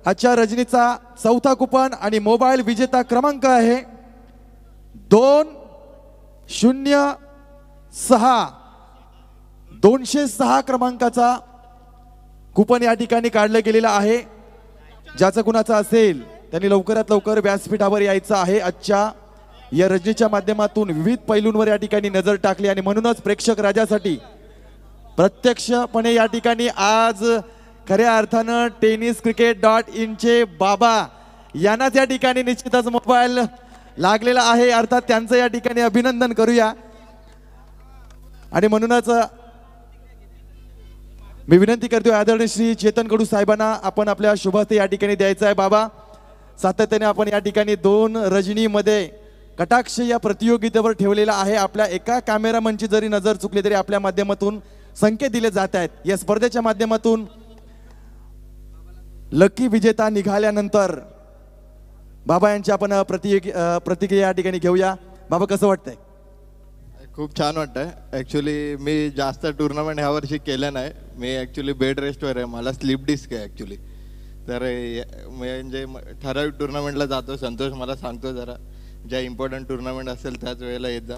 आजच्या रजनीचा चौथा कुपन आणि मोबाईल विजेता क्रमांक आहे 206 206 क्रमांकाचा कुपन या ठिकाणी काढलं गेलेला आहे। ज्याचं कुणाचं असेल त्यांनी लवकरात लवकर व्यासपीठावर यायचं आहे। आजच्या या रजनीच्या माध्यमातून विविध पैलूंवर या ठिकाणी नजर टाकली आणि म्हणूनच प्रेक्षक राजासाठी प्रत्यक्षपणे या ठिकाणी आज खऱ्या अर्थानं tenniscricket.in चे बाबा यांनाच या ठिकाणी निश्चितच मोबाईल लागलेला आहे, अर्थात त्यांचं या ठिकाणी अभिनंदन करूया। आणि म्हणूनच मी विनंती करतोय आदरणीय श्री चेतन कडू साहेबांना आपण आपल्या शुभहस्ते या ठिकाणी द्यायचं आहे। बाबा सातत्याने आपण या ठिकाणी 2 रजनीमध्ये कटाक्ष या प्रतियोगितेवर ठेवलेला आहे। आपल्या एका कॅमेरामनची जरी नजर चुकली तरी आपल्या माध्यमातून संकेत दिले जात आहेत। या स्पर्धेच्या माध्यमातून लकी विजेता निघाल्यानंतर बाबा यांची आपण प्रतिक्रिया या ठिकाणी घेऊया। बाबा कसं वाटतंय? खूप छान वाटतंय। ॲक्च्युली मी जास्त टुर्नामेंट ह्या वर्षी केलं नाही। मी ॲक्च्युली बेड रेस्टवर आहे, मला स्लीप डिस्क आहे ॲक्च्युली। तर म्हणजे ठराविक टुर्नामेंटला जातो, संतोष मला सांगतो जरा ज्या इम्पॉर्टंट टुर्नामेंट असेल त्याच वेळेला येत जा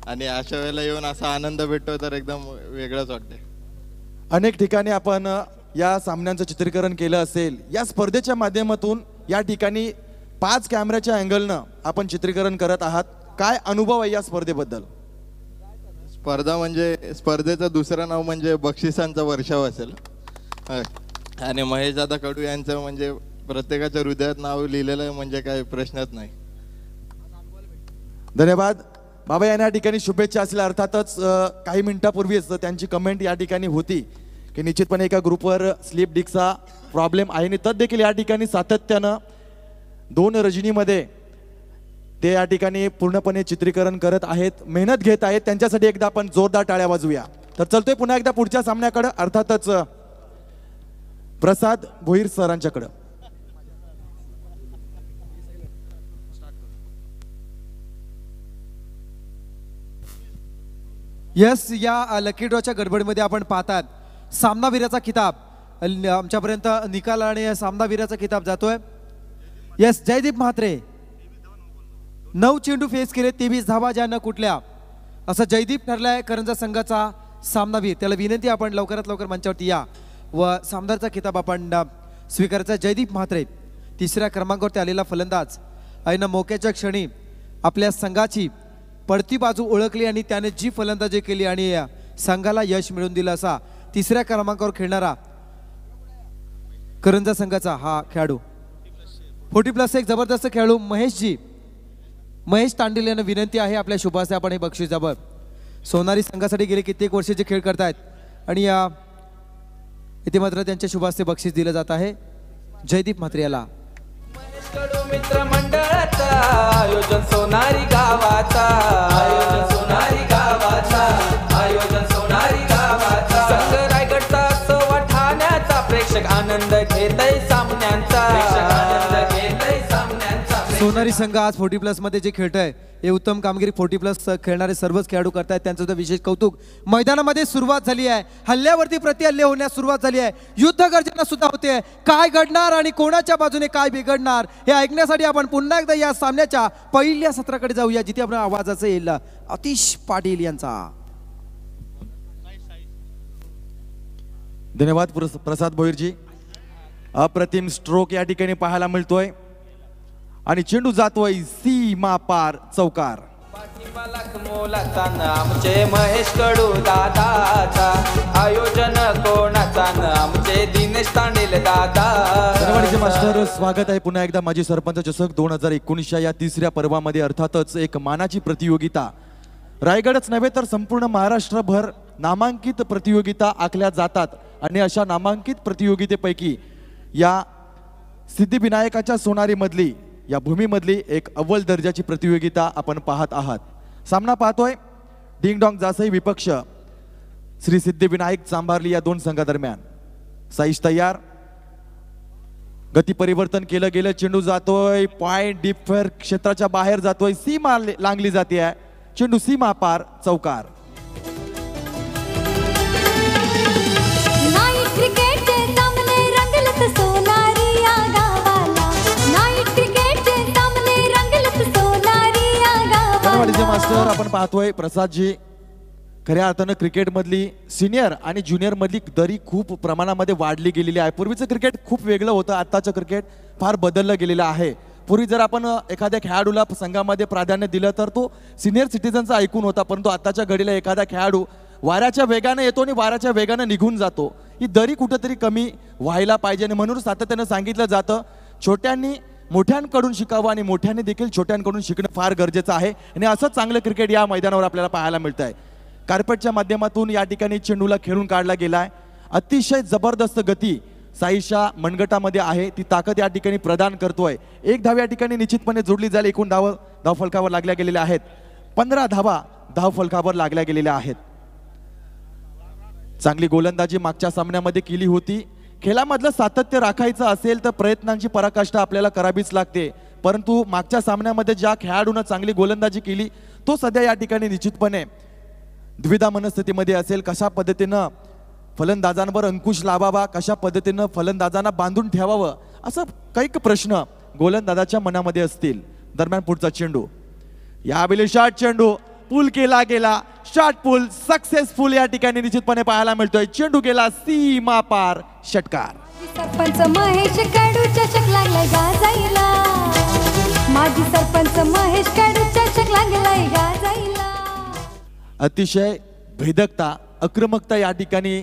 आणि अशा वेळेला येऊन असा आनंद भेटतो तर एकदम वेगळंच वाटतंय। अनेक ठिकाणी आपण या सामन्यांचं चित्रीकरण केलं असेल, या स्पर्धेच्या माध्यमातून या ठिकाणी 5 कॅमेऱ्याच्या अँगलनं आपण चित्रीकरण करत आहात। काय अनुभव आहे या स्पर्धेबद्दल? स्पर्धा म्हणजे स्पर्धेचं दुसरं नाव म्हणजे बक्षिसांचा वर्षाव असेल आणि महेश दादा कडू यांचं म्हणजे प्रत्येकाच्या हृदयात नाव लिहिलेलं म्हणजे काही प्रश्नच नाही। धन्यवाद बाबा यांना या ठिकाणी शुभेच्छा असल्या अर्थातच काही मिनिटापूर्वीच त्यांची कमेंट या ठिकाणी होती की निश्चितपणे एका ग्रुपवर स्लीप डिस्कचा प्रॉब्लेम आहे आणि तद देखील या ठिकाणी सातत्यानं 2 रजनीमध्ये ते या ठिकाणी पूर्णपणे चित्रीकरण करत आहेत, मेहनत घेत आहेत। त्यांच्यासाठी एकदा आपण जोरदार टाळ्या वाजवूया। तर चलतोय पुन्हा एकदा पुढच्या सामन्याकडे, अर्थातच प्रसाद भोईर सरांच्याकडे। यस, या लकी ड्रॉच्या गडबडीमध्ये आपण पाहतात सामनावीराचा किताब आमच्यापर्यंत निकाल आणि सामनावीराचा किताब जातोय। यस, जयदीप म्हात्रे 9 चेंडू फेस केले, 23 धावा ज्या न कुठल्या, असं जयदीप ठरलाय करंजा संघाचा सामनावीर। त्याला विनंती आपण लवकरात लवकर मंचावरती या व सामनाचा किताब आपण स्वीकारायचा। जयदीप म्हात्रे 3ऱ्या क्रमांकावरती आलेला फलंदाज ऐन मोक्याच्या क्षणी आपल्या संघाची पडती बाजू ओळखली आणि त्याने जी फलंदाजी केली आणि संघाला यश मिळवून दिलं असा 3ऱ्या क्रमांकावर खेळणारा करंजा संघाचा हा खेळाडू 40+ एक जबरदस्त खेळाडू महेश तांडील यांना विनंती आहे आपल्या शुभास्ते आपण हे बक्षीस जबर सोनारी संघासाठी गेले कित्येक वर्षाचे खेळ करतायत आणि या इथे मात्र त्यांच्या शुभास्ते बक्षीस दिलं जात आहे जयदीप म्हात्रे याला। मित्र मंडळाचा आयोजन सोनारी गावाचा, संघ रायगडचा सोवा ठाण्याचा, प्रेक्षक आनंद घेतय सामन्यांचा, सोनारी संघ आज 40+ मध्ये जे खेळतोय हे उत्तम कामगिरी 40+ खेळणारे सर्वच खेळाडू करतायत, त्यांचं विशेष कौतुक। मैदानामध्ये सुरुवात झाली आहे, हल्ल्यावरती प्रतिहल्ले होण्यास सुरुवात झाली आहे, युद्ध गर्जना सुद्धा होते। काय घडणार आणि कोणाच्या बाजूने काय बिघडणार हे ऐकण्यासाठी आपण पुन्हा एकदा या सामन्याच्या पहिल्या सत्राकडे जाऊया, जिथे आपण आवाजाचा येईल आतिश पाटील यांचा। धन्यवाद प्रसाद भोईरजी। अप्रतिम स्ट्रोक या ठिकाणी पाहायला मिळतोय आणि चेंडू जातोय सीमा पार चौकार। आमचे महेश कडू दादाचा आयोजन कोणाचा न आमचे दिनेश तांडील दादा। धन्यवाद मास्टर, स्वागत आहे पुन्हा एकदा माजी सरपंच चषक 2019 या 3ऱ्या पर्वामध्ये। अर्थातच एक मानाची प्रतियोगिता, रायगडच नव्हे तर संपूर्ण महाराष्ट्रभर नामांकित प्रतियोगिता आखल्या जातात आणि अशा नामांकित प्रतियोगितेपैकी या सिद्धिविनायकाच्या सोनारी मधली या भूमीमधली एक अव्वल दर्जाची प्रतियोगिता आपण पाहत आहात। सामना पाहतोय डिंग डॉंग जासई विपक्ष श्री सिद्धिविनायक चांभारली या 2 संघादरम्यान। साईश तयार, गती परिवर्तन केलं गेलं, चेंडू जातोय पॉइंट डीप फेअर क्षेत्राच्या बाहेर जातोय, सीमा लांगली जाते आहे, चेंडू सीमा पार चौकार। क्रिकेट सामने रंगलत सोनारी या गावाचा। आपण पाहतोय प्रसादजी, खऱ्या अर्थानं क्रिकेटमधली सिनियर आणि ज्युनियर मधली दरी खूप प्रमाणामध्ये वाढली गेलेली आहे. पूर्वीचं क्रिकेट खूप वेगळं होतं, आत्ताचं क्रिकेट फार बदललं गेलेलं आहे. पूर्वी जर आपण एखाद्या खेळाडूला संघामध्ये प्राधान्य दिलं तर तो सिनियर सिटीजनचा ऐकून होता, परंतु आत्ताच्या घडीला एखादा खेळाडू वाऱ्याच्या वेगाने येतो आणि वाऱ्याच्या वेगाने निघून जातो. ही दरी कुठेतरी कमी व्हायला पाहिजे आणि म्हणून सातत्यानं सांगितलं जातं छोट्यांनी मोठ्यांकडून शिकावं आणि मोठ्यांनी देखील छोट्यांकडून शिकणं फार गरजेचं आहे. आणि असं चांगलं क्रिकेट या मैदानावर आपल्याला पाहायला मिळत आहे. कार्पेटच्या माध्यमातून या ठिकाणी चेंडूला खेळून काढला गेलाय. अतिशय जबरदस्त गती साईशा मनगटामध्ये आहे, ती ताकद या ठिकाणी प्रदान करतोय. एक धाव या ठिकाणी निश्चितपणे जोडली जाईल. एकूण धावफलकावर लागल्या गेलेल्या आहेत 15 धावा धावफलकावर लागल्या गेलेल्या आहेत. चांगली गोलंदाजी मागच्या सामन्यामध्ये केली होती. खेळामधलं सातत्य राखायचं असेल तर प्रयत्नांची पराकाष्ठा आपल्याला करावीच लागते, परंतु मागच्या सामन्यामध्ये ज्या खेळाडूनं चांगली गोलंदाजी केली तो सध्या या ठिकाणी निश्चितपणे द्विधा मनस्थितीमध्ये असेल. कशा पद्धतीनं फलंदाजांवर अंकुश लावावा, कशा पद्धतीनं फलंदाजांना बांधून ठेवावं, असं काही प्रश्न गोलंदाजाच्या मनामध्ये असतील. दरम्यान पुढचा चेंडू, यावेळी शॉट चेंडू पूल केला गेला. शॉट पूल सक्सेसफुल या ठिकाणी निश्चितपणे पाहायला मिळतोय. चेंडू गेला सीमा पार, षटकार. सरपंच महेश कडू चषक लागलाय गाजायला. माजी सरपंच महेश कडू चषक लागलाय गाजायला. अतिशय भेदकता, आक्रमकता या ठिकाणी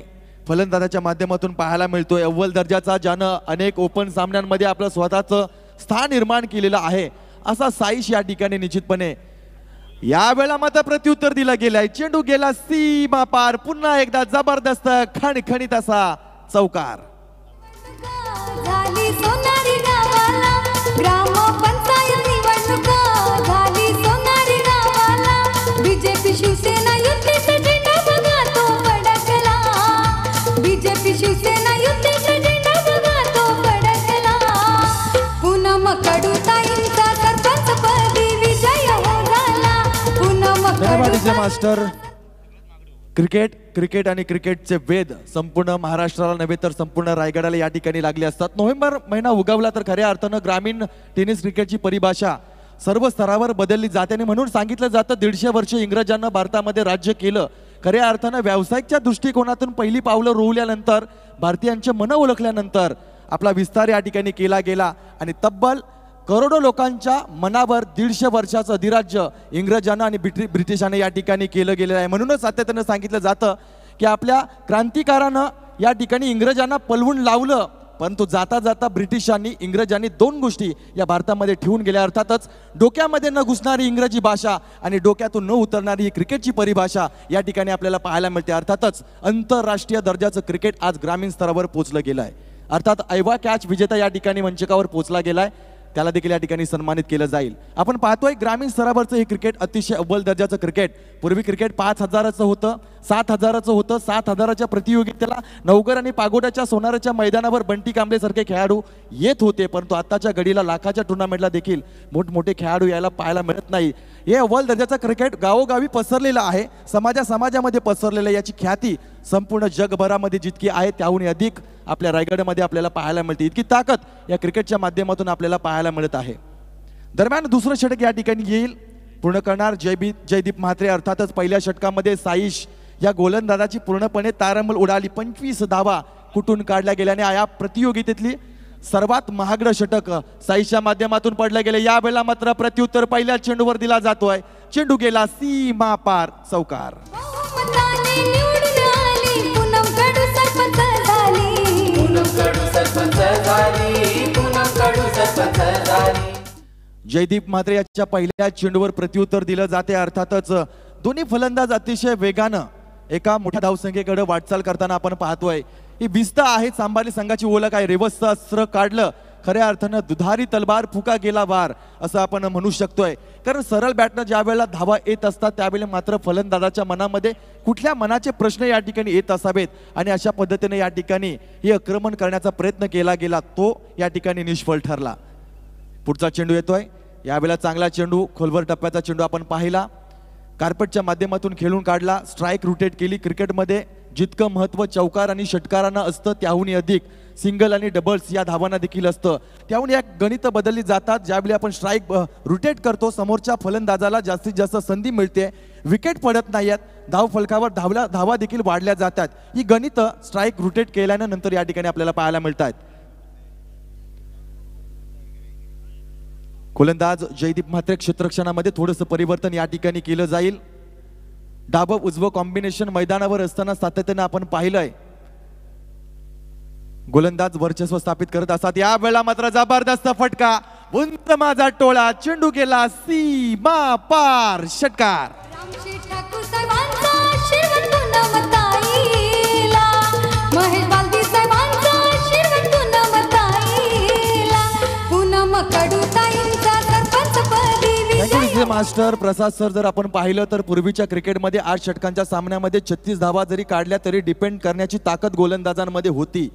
फलंदाजाच्या माध्यमातून पाहायला मिळतोय. अव्वल दर्जाचा, ज्यानं अनेक ओपन सामन्यांमध्ये आपलं स्वतःचं स्थान निर्माण केलेलं आहे असा साईश या ठिकाणी निश्चितपणे यावेळेला मात्र प्रत्युत्तर दिलं गेलंय. चेंडू गेला सीमा पार. पुन्हा एकदा जबरदस्त खणखणीत असा चौकार. झाली सोनारी गावाला ग्रामपंचायत निवडणूक. झाली सोनारी गावाला बीजेपी शिवसेना युतीचा झेंडा बघा तो फडकला. बीजेपी शिवसेना युतीचा झेंडा बघा तो फडकला. पूनम कडूताईंचा सरपंच पदी विजय हो झाला. पूनम धन्यवाद मास्टर. क्रिकेट आणि क्रिकेटचे वेद संपूर्ण महाराष्ट्राला नव्हे तर संपूर्ण रायगडाला या ठिकाणी लागले असतात. नोव्हेंबर महिना उगवला तर खऱ्या अर्थानं ग्रामीण टेनिस क्रिकेटची परिभाषा सर्व स्तरावर बदलली जाते आणि म्हणून सांगितलं जातं 150 वर्ष इंग्रजांना भारतामध्ये राज्य केलं. खऱ्या अर्थानं व्यावसायिकच्या दृष्टिकोनातून पहिली पावलं रोवल्यानंतर, भारतीयांचे मन ओळखल्यानंतर आपला विस्तार या ठिकाणी केला गेला आणि तब्बल करोडो लोकांच्या मनावर 150 वर्षाचं अधिराज्य इंग्रजांना आणि ब्रिटिशांना या ठिकाणी केलं गेलेलं आहे. म्हणूनच सातत्यानं सांगितलं जातं की आपल्या क्रांतिकारानं या ठिकाणी इंग्रजांना पलवून लावलं, परंतु जाता जाता ब्रिटिशांनी इंग्रजांनी 2 गोष्टी या भारतामध्ये ठेवून गेल्या. अर्थातच डोक्यामध्ये न घुसणारी इंग्रजी भाषा आणि डोक्यातून न उतरणारी ही क्रिकेटची परिभाषा या ठिकाणी आपल्याला पाहायला मिळते. अर्थातच आंतरराष्ट्रीय दर्जाचं क्रिकेट आज ग्रामीण स्तरावर पोहोचलं गेलं आहे. अर्थात ऐवा कॅच विजेता या ठिकाणी मंचकावर पोहोचला गेलाय, त्याला देखील या ठिकाणी सन्मानित केलं जाईल. आपण पाहतोय ग्रामीण स्तरावरचं हे क्रिकेट अतिशय अव्वल दर्जाचं क्रिकेट. पूर्वी क्रिकेट 5,000चं होतं, 7,000चं होतं. 7,000च्या प्रतियोगितेला नवघर आणि पागोड्याच्या सोनाराच्या मैदानावर बंटी कांबळे सारखे खेळाडू येत होते, परंतु आत्ताच्या घडीला लाखाच्या टुर्नामेंटला देखील मोठमोठे खेळाडू यायला पाहायला मिळत नाही. हे अव्वल दर्जाचं क्रिकेट गावोगावी पसरलेलं आहे, समाजामध्ये पसरलेलं. याची ख्याती संपूर्ण जगभरामध्ये जितकी आहे त्याहून अधिक आपल्या रायगडमध्ये आपल्याला पाहायला मिळते. इतकी ताकद या क्रिकेटच्या माध्यमातून आपल्याला पाहायला मिळत आहे. दरम्यान दुसरं षटक या ठिकाणी येईल, पूर्ण करणार जयदीप म्हात्रे. अर्थातच पहिल्या षटकामध्ये साईश या गोलंदाजाची पूर्णपणे तारंबळ उडाली. 25 धावा कुठून काढल्या गेल्याने या प्रतियोगितेतली सर्वात महागडं षटक साईशच्या माध्यमातून पडलं गेलं. यावेळेला मात्र प्रत्युत्तर पहिल्या चेंडूवर दिला जातोय. चेंडू गेला सीमा पार, चौकार. जयदीप म्हात्रे याच्या पहिल्या चेंडूवर प्रत्युत्तर दिलं जाते. अर्थातच दोन्ही फलंदाज अतिशय वेगानं एका मोठ्या धावसंख्येकडे वाटचाल करताना आपण पाहतोय. ही भिस्त आहे, सांभाळली संघाची ओळख आहे. रेवसचं अस्त्र काढलं, खऱ्या अर्थानं दुधारी तलवार फुका गेला वार असं आपण म्हणू शकतोय. कारण सरळ बॅटनं ज्या वेळेला धावा येत असतात त्यावेळेला मात्र फलंदाजाच्या मनामध्ये कुठल्या मनाचे प्रश्न या ठिकाणी येत असावेत आणि अशा पद्धतीने या ठिकाणी हे आक्रमण करण्याचा प्रयत्न केला गेला, तो या ठिकाणी निष्फळ ठरला. पुढचा चेंडू येतोय. यावेळेला चांगला चेंडू, खोलवर टप्प्याचा चेंडू आपण पाहिला. कार्पेटच्या माध्यमातून खेळून काढला, स्ट्राईक रोटेट केली. क्रिकेटमध्ये जितकं महत्त्व चौकार आणि षटकारांना असतं त्याहून अधिक सिंगल आणि डबल्स या धावांना देखील असतं. त्याहून या गणित बदलली जातात. ज्यावेळी आपण स्ट्राईक रोटेट करतो समोरच्या फलंदाजाला जास्तीत जास्त संधी मिळते, विकेट पडत नाहीत, धाव फलकावर धावा देखील वाढल्या जातात. ही गणित स्ट्राईक रोटेट केल्यानंतर या ठिकाणी आपल्याला पाहायला मिळतात. गोलंदाज जयदीप म्हात्रे क्षेत्ररक्षणामध्ये थोडंसं परिवर्तन या ठिकाणी केलं जाईल. डावं उजवं कॉम्बिनेशन मैदानावर असताना सातत्यानं आपण पाहिलंय. गोलंदाज वर्चस्व स्थापित करत असतात. या वेळेला मात्र जबरदस्त फटका, उंच माझा टोळा, चेंडू गेला सीमा पार, षटकार. रामशेठ ठाकूर साहेबांचा आशीर्वाद पुनमताईला, महेश बालदी साहेबांचा आशीर्वाद पुनमताईला, पूनम कडूताईंचा सरपंचपदी विजय. मास्टर प्रसाद सर, जर आपण पाहिलं तर पूर्वीच्या क्रिकेटमध्ये 8 षटकांच्या सामन्यामध्ये 36 धावा जरी काढल्या तरी डिपेंड करण्याची ताकद गोलंदाजांमध्ये होती.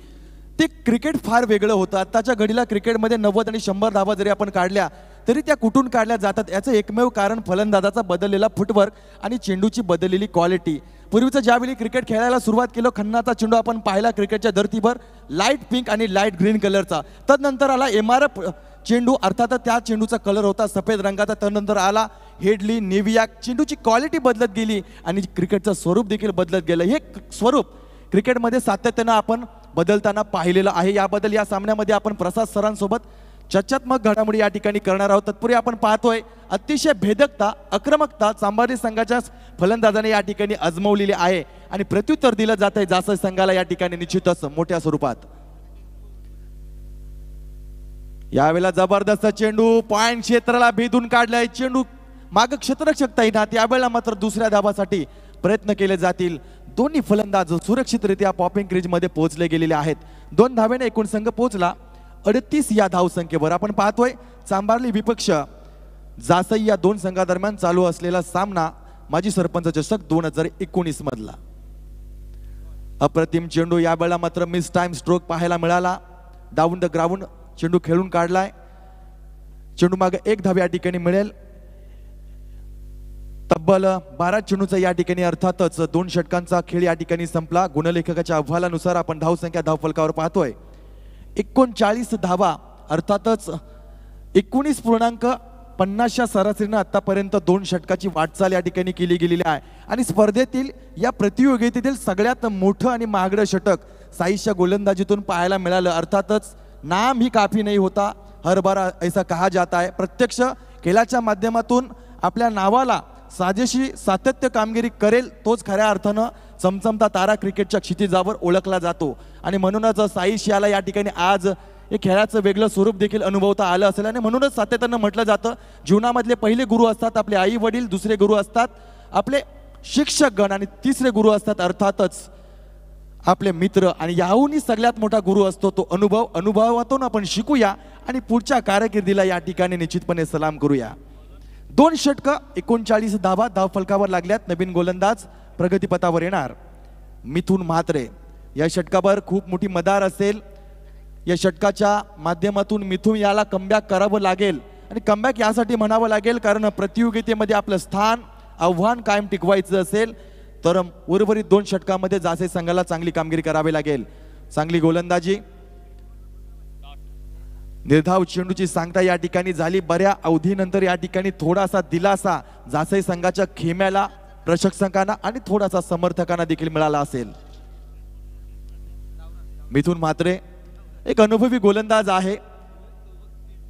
ते क्रिकेट फार वेगळं होतं. आत्ताच्या घडीला क्रिकेटमध्ये 90 आणि 100 धावा जरी आपण काढल्या तरी त्या कुठून काढल्या जातात याचं एकमेव कारण फलंदाजाचा बदललेला फुटवर्क आणि चेंडूची बदललेली क्वालिटी. पूर्वीचं ज्यावेळी क्रिकेट खेळायला सुरुवात केलं, खन्नाचा चेंडू आपण पाहिला क्रिकेटच्या धर्तीवर लाईट पिंक आणि लाईट ग्रीन कलरचा. तदनंतर आला MRF चेंडू, अर्थात त्या चेंडूचा कलर होता सफेद रंगाचा. त्यानंतर आला हेडली, नेव्हिया. चेंडूची क्वालिटी बदलत गेली आणि क्रिकेटचं स्वरूप देखील बदलत गेलं. हे स्वरूप क्रिकेटमध्ये सातत्यानं आपण बदलताना पाहिलेलं आहे. याबद्दल या सामन्यामध्ये आपण प्रसाद सरांसोबत चर्चात्मक घडामोडी या ठिकाणी करणार आहोत. तत्पूर्वी आपण पाहतोय अतिशय भेदकता, आक्रमकता चांभारी संघाच्या फलंदाजाने या ठिकाणी अजमवलेली आहे आणि प्रत्युत्तर दिलं जात आहे जासई संघाला या ठिकाणी निश्चितच मोठ्या स्वरूपात. यावेळेला जबरदस्त चेंडू पॉइंट क्षेत्राला भेदून काढलाय. चेंडू माग क्षेत्ररक्षक तैनात. यावेळेला मात्र दुसऱ्या धावासाठी प्रयत्न केले जातील. दोन्ही फलंदाज सुरक्षितरित्या पॉपिंग क्रीज मध्ये पोहोचले गेलेले आहेत. 2 धावेने एकूण संघ पोहोचला 38 या धावसंख्येवर. आपण पाहतोय चांभारली विपक्ष जासई या 2 संघादरम्यान चालू असलेला सामना माजी सरपंच चषक 2019 मधला. अप्रतिम चेंडू. यावेळेला मात्र मिस टाइम स्ट्रोक पाहायला मिळाला. डाऊन द ग्राउंड चेंडू खेळून काढलाय. चेंडू मागे 1 धाव या ठिकाणी मिळेल. तब्बल 12 चेंडूचा या ठिकाणी अर्थातच 2 षटकांचा खेळ या ठिकाणी संपला. गुणलेखकाच्या अहवालानुसार आपण धावसंख्या धावफलकावर पाहतोय 39 धावा, अर्थातच 19.50 सरासरीनं आतापर्यंत 2 षटकाची वाटचाल या ठिकाणी केली गेलेली आहे. आणि स्पर्धेतील या प्रतियोगितेतील सगळ्यात मोठं आणि महागडं षटक साईच्या गोलंदाजीतून पाहायला मिळालं. अर्थातच नाम ही काफी नाही होता, हर बार ऐसा कहा जाता है. प्रत्यक्ष खेळाच्या माध्यमातून आपल्या नावाला साजेशी सातत्य कामगिरी करेल तोच खऱ्या अर्थानं चमचमता तारा क्रिकेटच्या क्षितिजावर ओळखला जातो. आणि म्हणूनच साईश याला या ठिकाणी आज हे खेळाचं वेगळं स्वरूप देखील अनुभवता आलं असेल. आणि म्हणूनच सातत्यानं म्हटलं जातं जीवनामधले पहिले गुरु असतात आपले आई वडील, दुसरे गुरु असतात आपले शिक्षकगण आणि तिसरे गुरु असतात अर्थातच आपले मित्र. आणि याहूनही सगळ्यात मोठा गुरु असतो तो अनुभव. अनुभवातून आपण शिकूया आणि पुढच्या कारकिर्दीला या ठिकाणी निश्चितपणे सलाम करूया. 2 षटक 39 धावा धावफलकावर लागल्यात. नवीन गोलंदाज प्रगतीपथावर येणार मिथुन म्हात्रे. या षटकावर खूप मोठी मदार असेल. या षटकाच्या माध्यमातून मिथुन याला कमबॅक करावं लागेल. आणि कमबॅक यासाठी म्हणावं लागेल कारण प्रतियोगितेमध्ये आपलं स्थान आव्हान कायम टिकवायचं असेल तर उर्वरित 2 षटकामध्ये जासई संघाला चांगली कामगिरी करावी लागेल. चांगली गोलंदाजी. निर्धाव चेंडूची सांगता या ठिकाणी झाली. बऱ्या अवधीनंतर या ठिकाणी थोडासा दिलासा जासई संघाच्या खेम्याला, प्रशंसकांना आणि थोडासा समर्थकांना देखील मिळाला असेल. मिथुन म्हात्रे एक अनुभवी गोलंदाज आहे.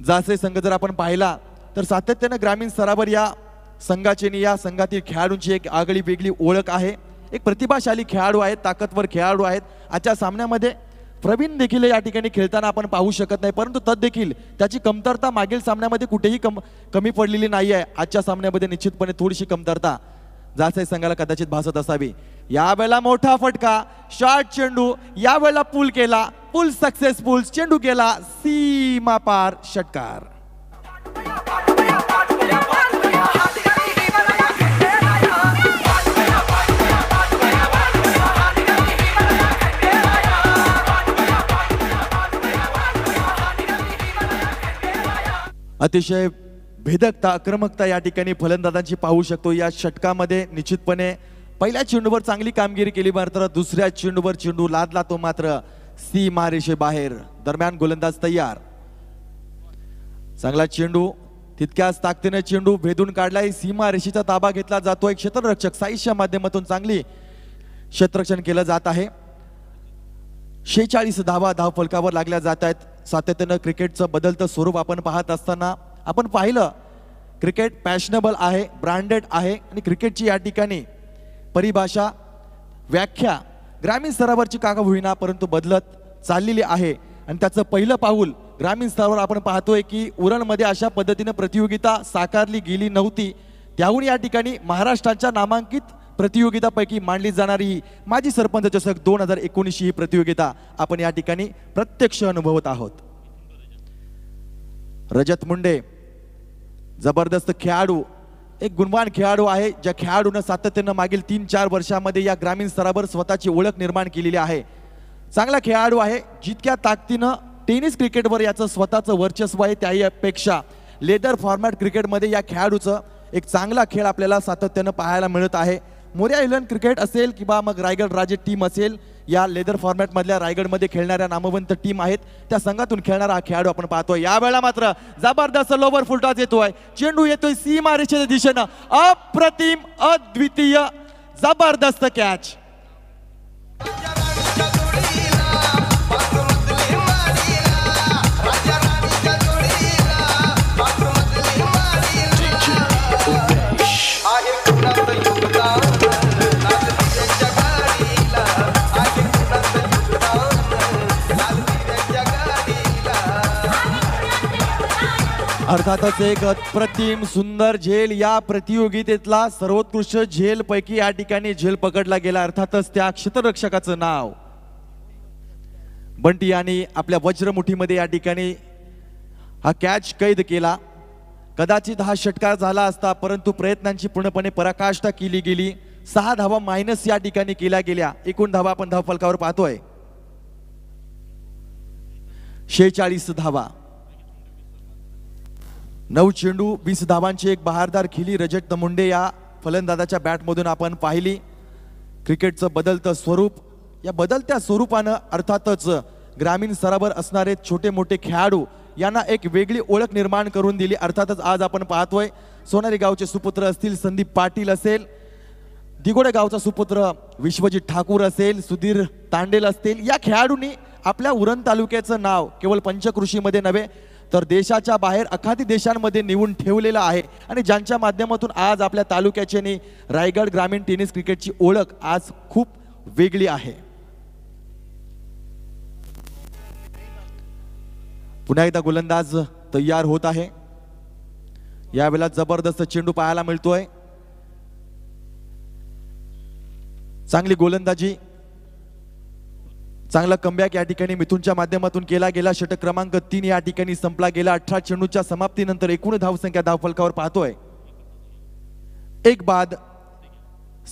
जासई संघ जर आपण पाहिला तर सातत्यानं ग्रामीण स्तरावर या संघाची आणि या संघातील खेळाडूंची एक आगळी वेगळी ओळख आहे. एक प्रतिभाशाली खेळाडू आहेत, ताकदवर खेळाडू आहेत. आजच्या सामन्यामध्ये प्रवीण देखील या ठिकाणी खेळताना आपण पाहू शकत नाही, परंतु तद देखील त्याची कमतरता मागील सामन्यामध्ये कुठेही कमी पडलेली नाही आहे. आजच्या सामन्यामध्ये निश्चितपणे थोडीशी कमतरता जासई संघाला कदाचित भासत असावी. यावेळेला मोठा फटका, शॉर्ट चेंडू, यावेळेला पूल केला, पूल सक्सेसफुल, चेंडू गेला सीमा पार, षटकार. अतिशय भेदकता, आक्रमकता या ठिकाणी फलंदाजांची पाहू शकतो. या षटकामध्ये निश्चितपणे पहिल्या चेंडूवर चांगली कामगिरी केली, मात्र दुसऱ्या चेंडूवर चेंडू लादला तो मात्र सीमारेषे बाहेर. दरम्यान गोलंदाज तयार. चांगला चेंडू, तितक्याच ताकदीने चेंडू भेदून काढलाय. सीमारेषेचा ताबा घेतला जातोय. क्षेत्ररक्षक साईशच्या माध्यमातून चांगली क्षेत्ररक्षण केलं जात आहे. 46 धावा धाव फलकावर लागल्या जात आहेत. सातत्यानं क्रिकेटचं बदलतं स्वरूप आपण पाहत असताना आपण पाहिलं क्रिकेट पॅशनेबल आहे, ब्रँडेड आहे आणि क्रिकेटची या ठिकाणी परिभाषा, व्याख्या ग्रामीण स्तरावरची काका होईना परंतु बदलत चाललेली आहे. आणि त्याचं पहिलं पाऊल ग्रामीण स्तरावर आपण पाहतोय की उरणमध्ये अशा पद्धतीने प्रतियोगिता साकारली गेली नव्हती. त्याहून या ठिकाणी महाराष्ट्राच्या नामांकित प्रतियोगितापैकी मांडली जाणारी ही माजी सरपंच चषक 2019 ही प्रतियोगिता आपण या ठिकाणी प्रत्यक्ष अनुभवत आहोत. रजत मुंडे जबरदस्त खेळाडू, एक गुणवान खेळाडू आहे, ज्या खेळाडूनं सातत्यानं मागील 3-4 वर्षामध्ये या ग्रामीण स्तरावर स्वतःची ओळख निर्माण केलेली आहे. चांगला खेळाडू आहे. जितक्या ताकदीनं टेनिस क्रिकेटवर याचं स्वतःचं वर्चस्व आहे त्यापेक्षा लेदर फॉर्मॅट क्रिकेटमध्ये या खेळाडूचं एक चांगला खेळ आपल्याला सातत्यानं पाहायला मिळत आहे. मोर्या इलेव्हन क्रिकेट असेल किंवा मग रायगड राजे टीम असेल, या लेदर फॉर्मॅट मधल्या रायगडमध्ये खेळणाऱ्या नामवंत टीम आहेत, त्या संघातून खेळणारा हा खेळाडू आपण पाहतोय. यावेळेला मात्र जबरदस्त लोवर फुलटॉस येतोय. चेंडू येतोय सीमारेषेच्या दिशेनं. अप्रतिम, अद्वितीय, जबरदस्त कॅच. अर्थातच एक अप्रतिम सुंदर झेल, या प्रतियोगितेतला सर्वोत्कृष्ट झेल पैकी या ठिकाणी झेल पकडला गेला. अर्थातच त्या क्षेत्ररक्षकाचं नाव बंटी यांनी आपल्या वज्रमुठीमध्ये या ठिकाणी हा कॅच कैद केला. कदाचित हा षटकार झाला असता परंतु प्रयत्नांची पूर्णपणे पराकाष्ठा केली गेली. 6 धावा मायनस या ठिकाणी केल्या गेल्या. एकूण धावा आपण धाव फलकावर पाहतोय 46 धावा. 9 चेंडू 20 धावांची एक बहारदार खिली रजत मुंडे या फलंदाजाच्या बॅटमधून आपण पाहिली. क्रिकेटचं बदलतं स्वरूप, या बदलत्या स्वरूपानं अर्थातच ग्रामीण स्तरावर असणारे छोटे मोठे खेळाडू यांना एक वेगळी ओळख निर्माण करून दिली. अर्थातच आज आपण पाहतोय सोनारी गावचे सुपुत्र असतील, संदीप पाटील असेल, दिगोडे गावचा सुपुत्र विश्वजित ठाकूर असेल, सुधीर तांडेल असतील, या खेळाडूंनी आपल्या उरण तालुक्याचं नाव केवळ पंचकृषीमध्ये नव्हे तर देशाच्या बाहेर अखाती देशांमध्ये निवून ठेवलेलं आहे. आणि ज्यांच्या माध्यमातून आज आपल्या तालुक्याची आणि रायगड ग्रामीण टेनिस क्रिकेटची ओळख आज खूप वेगळी आहे. पुन्हा एकदा गोलंदाज तयार होत आहे. यावेळेला जबरदस्त चेंडू पाहायला मिळतोय. चांगली गोलंदाजी, चांगला कमबॅक या ठिकाणी मिथुनच्या माध्यमातून केला गेला. षटक क्रमांक 3 या ठिकाणी संपला गेला. 18 चेंडूच्या समाप्तीनंतर एकूण धावसंख्या धावफलकावर पाहतोय 1 बाद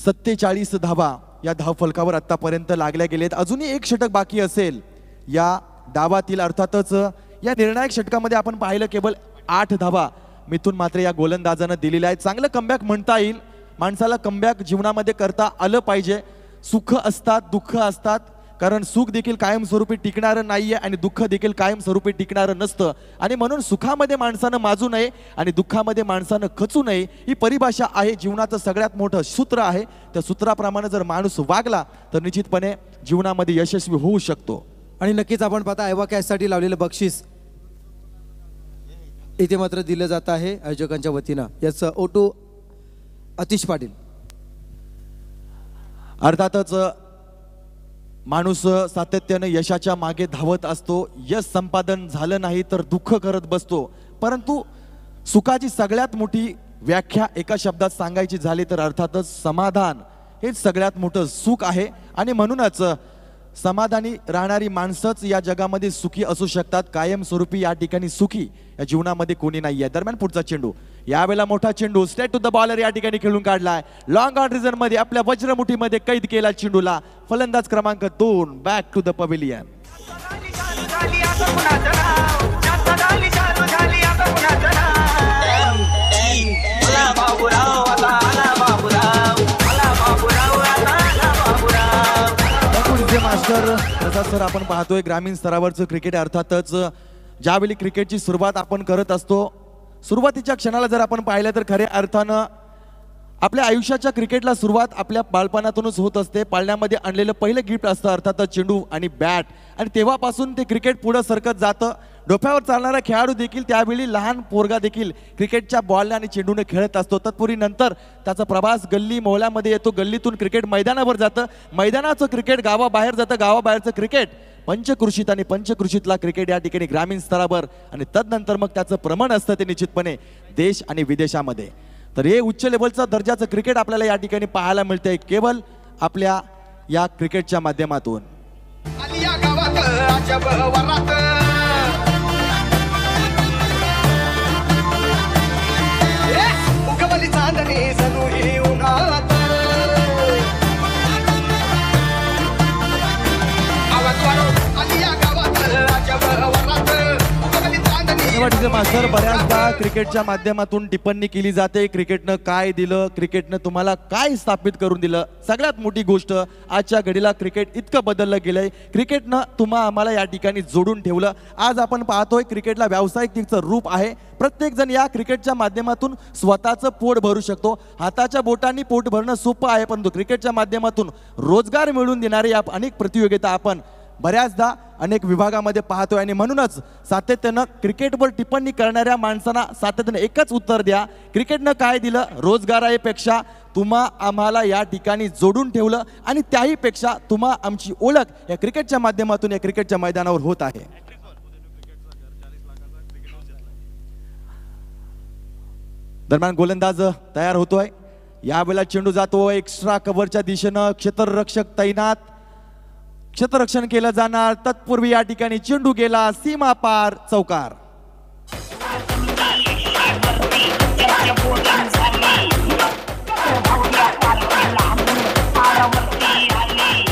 47 धावा या धावफलकावर आतापर्यंत लागल्या गेलेत. अजूनही एक षटक बाकी असेल या डावातील. अर्थातच या निर्णायक षटकामध्ये आपण पाहिलं केवळ 8 धावा मिथुन मात्र या गोलंदाजानं दिलेल्या आहेत. चांगलं कमबॅक म्हणता येईल. माणसाला कमबॅक जीवनामध्ये करता आलं पाहिजे. सुख असतात, दुःख असतात, कारण सुख देखील कायमस्वरूपी टिकणारं नाहीये आणि दुःख देखील कायमस्वरूपी टिकणारं नसतं. आणि म्हणून सुखामध्ये माणसानं माजू नये आणि दुःखामध्ये माणसानं खचू नये, ही परिभाषा आहे. जीवनाचं सगळ्यात मोठं सूत्र आहे. त्या सूत्राप्रमाणे जर माणूस वागला तर निश्चितपणे जीवनामध्ये यशस्वी होऊ शकतो. आणि नक्कीच आपण पाहता आयवा कॅचसाठी लावलेलं बक्षीस इथे मात्र दिलं जात आहे आयोजकांच्या वतीनं. याचं ओटू अतिश पाटील. अर्थातच माणूस सातत्याने यशाच्या मागे धावत असतो. यश संपादन झालं नाही तर दुःख करत बसतो. परंतु सुखाची सगळ्यात मोठी व्याख्या एका शब्दात सांगायची झाली तर अर्थातच समाधान हेच सगळ्यात मोठं सुख आहे. आणि म्हणूनच समाधानी राहणारी माणसंच या जगामध्ये सुखी असू शकतात. कायमस्वरूपी या ठिकाणी सुखी या जीवनामध्ये कोणी नाही आहे. दरम्यान पुढचा चेंडू, यावेळेला मोठा चेंडू स्ट्रेट टू द बॉलर या ठिकाणी खेळून काढलाय. लॉंग ऑन रिझन मध्ये आपल्या वज्रमुठीमध्ये कैद केला चेंडूला. फलंदाज क्रमांक 2 back to the pavilion. Master अर्थात सर आपण पाहतोय ग्रामीण स्तरावरचं क्रिकेट अर्थातच ज्यावेळी क्रिकेटची सुरुवात आपण करत असतो सुरुवातीच्या क्षणाला जर आपण पाहिलं तर खऱ्या अर्थानं आपल्या आयुष्याच्या क्रिकेटला सुरुवात आपल्या बालपणातूनच होत असते. पाळण्यामध्ये आणलेलं पहिलं गिफ्ट असतं अर्थातच चेंडू आणि बॅट आणि तेव्हापासून ते क्रिकेट पुढे सरकत जातं. डोक्यावर चालणारा खेळाडू देखील त्यावेळी लहान पोरगा देखील क्रिकेटच्या बॉलने आणि चेंडूने खेळत असतो. तत्पूर्वी नंतर त्याचा प्रवास गल्ली मोहल्ल्यामध्ये येतो. गल्लीतून क्रिकेट मैदानावर जातं. मैदानाचं क्रिकेट गावाबाहेर जातं. गावाबाहेरचं क्रिकेट पंचकृषीत आणि पंचकृषीतला क्रिकेट या ठिकाणी ग्रामीण स्तरावर आणि तदनंतर मग त्याचं प्रमाण असतं ते निश्चितपणे देश आणि विदेशामध्ये. तर हे उच्च लेवलचं दर्जाचं क्रिकेट आपल्याला या ठिकाणी पाहायला मिळतंय केवळ आपल्या या क्रिकेटच्या माध्यमातून. मास्टर बऱ्याचदा क्रिकेटच्या माध्यमातून टिप्पणी केली जाते. क्रिकेटनं काय दिलं, क्रिकेटनं तुम्हाला काय स्थापित करून दिलं. सगळ्यात मोठी गोष्ट आजच्या घडीला क्रिकेट इतकं बदललं गेलंय. क्रिकेटनं आम्हाला या ठिकाणी जोडून ठेवलं. आज आपण पाहतोय क्रिकेटला व्यावसायिकतेचं रूप आहे. प्रत्येक जण या क्रिकेटच्या माध्यमातून स्वतःचं पोट भरू शकतो. हाताच्या बोटांनी पोट भरणं सोपं आहे परंतु क्रिकेटच्या माध्यमातून रोजगार मिळवून देणारे या अनेक प्रतियोगिता आपण बऱ्याचदा अनेक विभागामध्ये पाहतोय आणि म्हणूनच सातत्यानं क्रिकेटवर टिप्पणी करणाऱ्या माणसांना सातत्यानं एकच उत्तर द्या. क्रिकेटनं काय दिलं, रोजगारापेक्षा आम्हाला या ठिकाणी जोडून ठेवलं आणि त्याही पेक्षा आमची ओळख या क्रिकेटच्या माध्यमातून या क्रिकेटच्या मैदानावर होत आहे. दरम्यान गोलंदाज तयार होतोय. यावेळेला चेंडू जातो एक्स्ट्रा कव्हरच्या दिशेनं. क्षेत्ररक्षक तैनात. क्षेत्ररक्षण केलं जाणार. तत्पूर्वी या ठिकाणी चेंडू गेला सीमा पार चौकार.